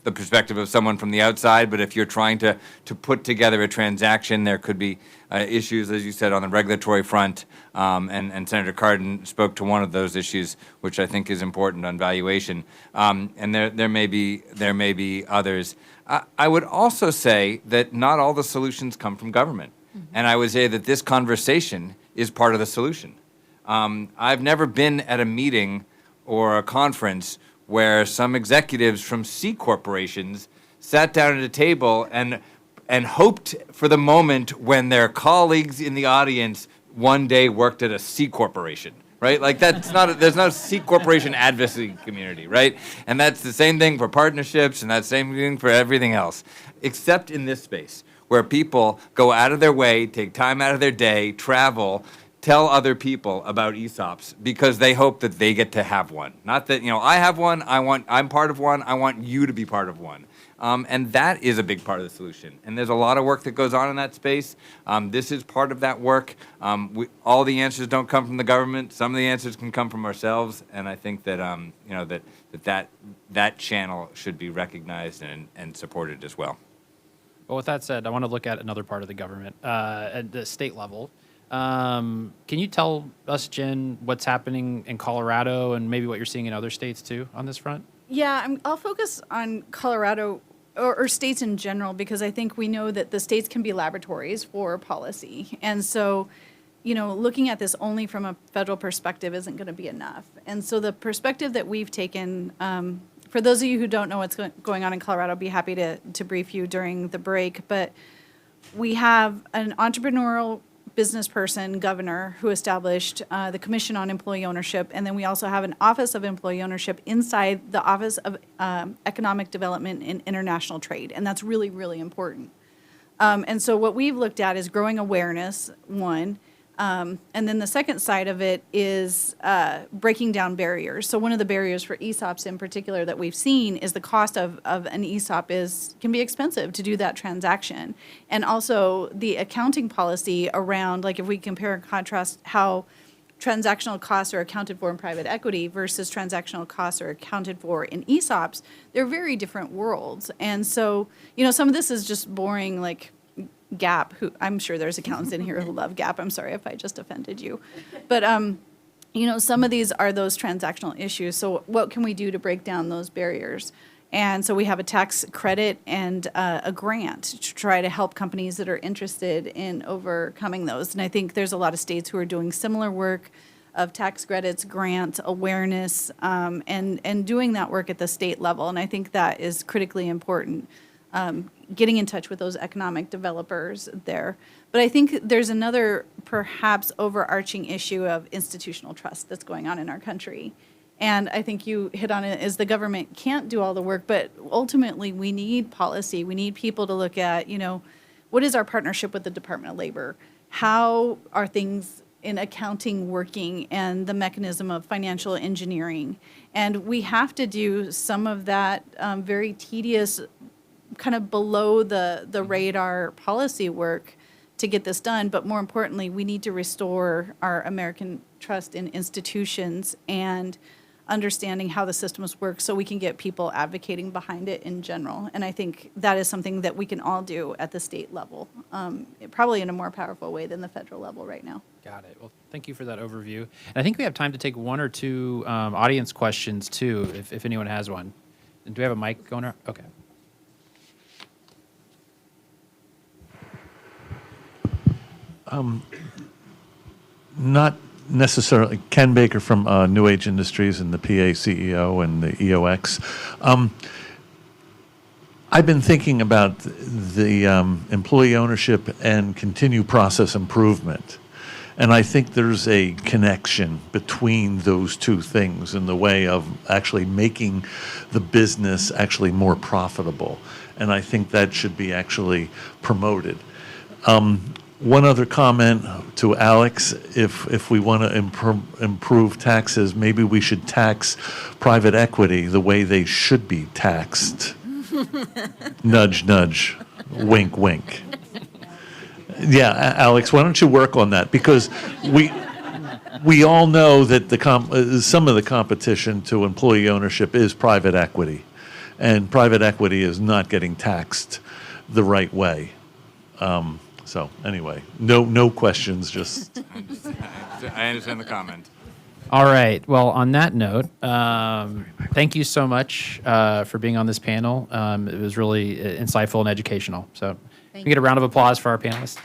the perspective of someone from the outside. But if you're trying to put together a transaction, there could be issues, as you said, on the regulatory front. And Senator Cardin spoke to one of those issues, which I think is important on valuation. And there may be others. I would also say that not all the solutions come from government. Mm-hmm. And I would say that this conversation is part of the solution. I've never been at a meeting or a conference where some executives from C corporations sat down at a table and hoped for the moment when their colleagues in the audience one day worked at a C corporation, right? Like there's not a C corporation advocacy community, right? And that's the same thing for partnerships and that same thing for everything else, except in this space where people go out of their way, take time out of their day, travel, tell other people about ESOPs because they hope that they get to have one. Not that, I have one, I'm part of one, I want you to be part of one. And that is a big part of the solution. And there's a lot of work that goes on in that space. This is part of that work. All the answers don't come from the government. Some of the answers can come from ourselves. And I think that, that channel should be recognized and supported as well. Well, with that said, I want to look at another part of the government at the state level. Can you tell us, Jen, what's happening in Colorado and maybe what you're seeing in other states too on this front? Yeah, I'll focus on Colorado or states in general because I think we know that the states can be laboratories for policy. And so, looking at this only from a federal perspective isn't going to be enough. And so the perspective that we've taken, for those of you who don't know what's going on in Colorado, I'll be happy to brief you during the break. But we have an entrepreneurial business person, governor, who established the Commission on Employee Ownership, and then we also have an Office of Employee Ownership inside the Office of Economic Development and International Trade, and that's really, really important. And so what we've looked at is growing awareness, one, And then the second side of it is breaking down barriers. So one of the barriers for ESOPs in particular that we've seen is the cost of an ESOP can be expensive to do that transaction. And also the accounting policy around, like if we compare and contrast how transactional costs are accounted for in private equity versus transactional costs are accounted for in ESOPs, they're very different worlds. And so, some of this is just boring, like GAAP, who I'm sure there's accountants in here who love GAAP. I'm sorry if I just offended you. But, some of these are those transactional issues. So what can we do to break down those barriers? And so we have a tax credit and a grant to try to help companies that are interested in overcoming those. And I think there's a lot of states who are doing similar work of tax credits, grants, awareness, and doing that work at the state level. And I think that is critically important, getting in touch with those economic developers there. But I think there's another perhaps overarching issue of institutional trust that's going on in our country. And I think you hit on it, is the government can't do all the work, but ultimately we need policy. We need people to look at, what is our partnership with the Department of Labor? How are things in accounting working and the mechanism of financial engineering? And we have to do some of that very tedious, kind of below the radar policy work to get this done. But more importantly, we need to restore our American trust in institutions and understanding how the systems work so we can get people advocating behind it in general. And I think that is something that we can all do at the state level, probably in a more powerful way than the federal level right now. Got it. Well, thank you for that overview. And I think we have time to take one or two audience questions too, if anyone has one. And do we have a mic going around? Okay. Not necessarily. Ken Baker from New Age Industries and the PA CEO and the EOX. I've been thinking about the employee ownership and continued process improvement. And I think there's a connection between those two things in the way of actually making the business actually more profitable. And I think that should be actually promoted. One other comment to Alex, if we want to improve taxes, maybe we should tax private equity the way they should be taxed. Nudge, nudge, wink, wink. Yeah, Alex, why don't you work on that? Because we all know that some of the competition to employee ownership is private equity, and private equity is not getting taxed the right way. So anyway, no questions, just. I understand the comment. All right. Well, on that note, thank you so much for being on this panel. It was really insightful and educational. So we get a round of applause for our panelists.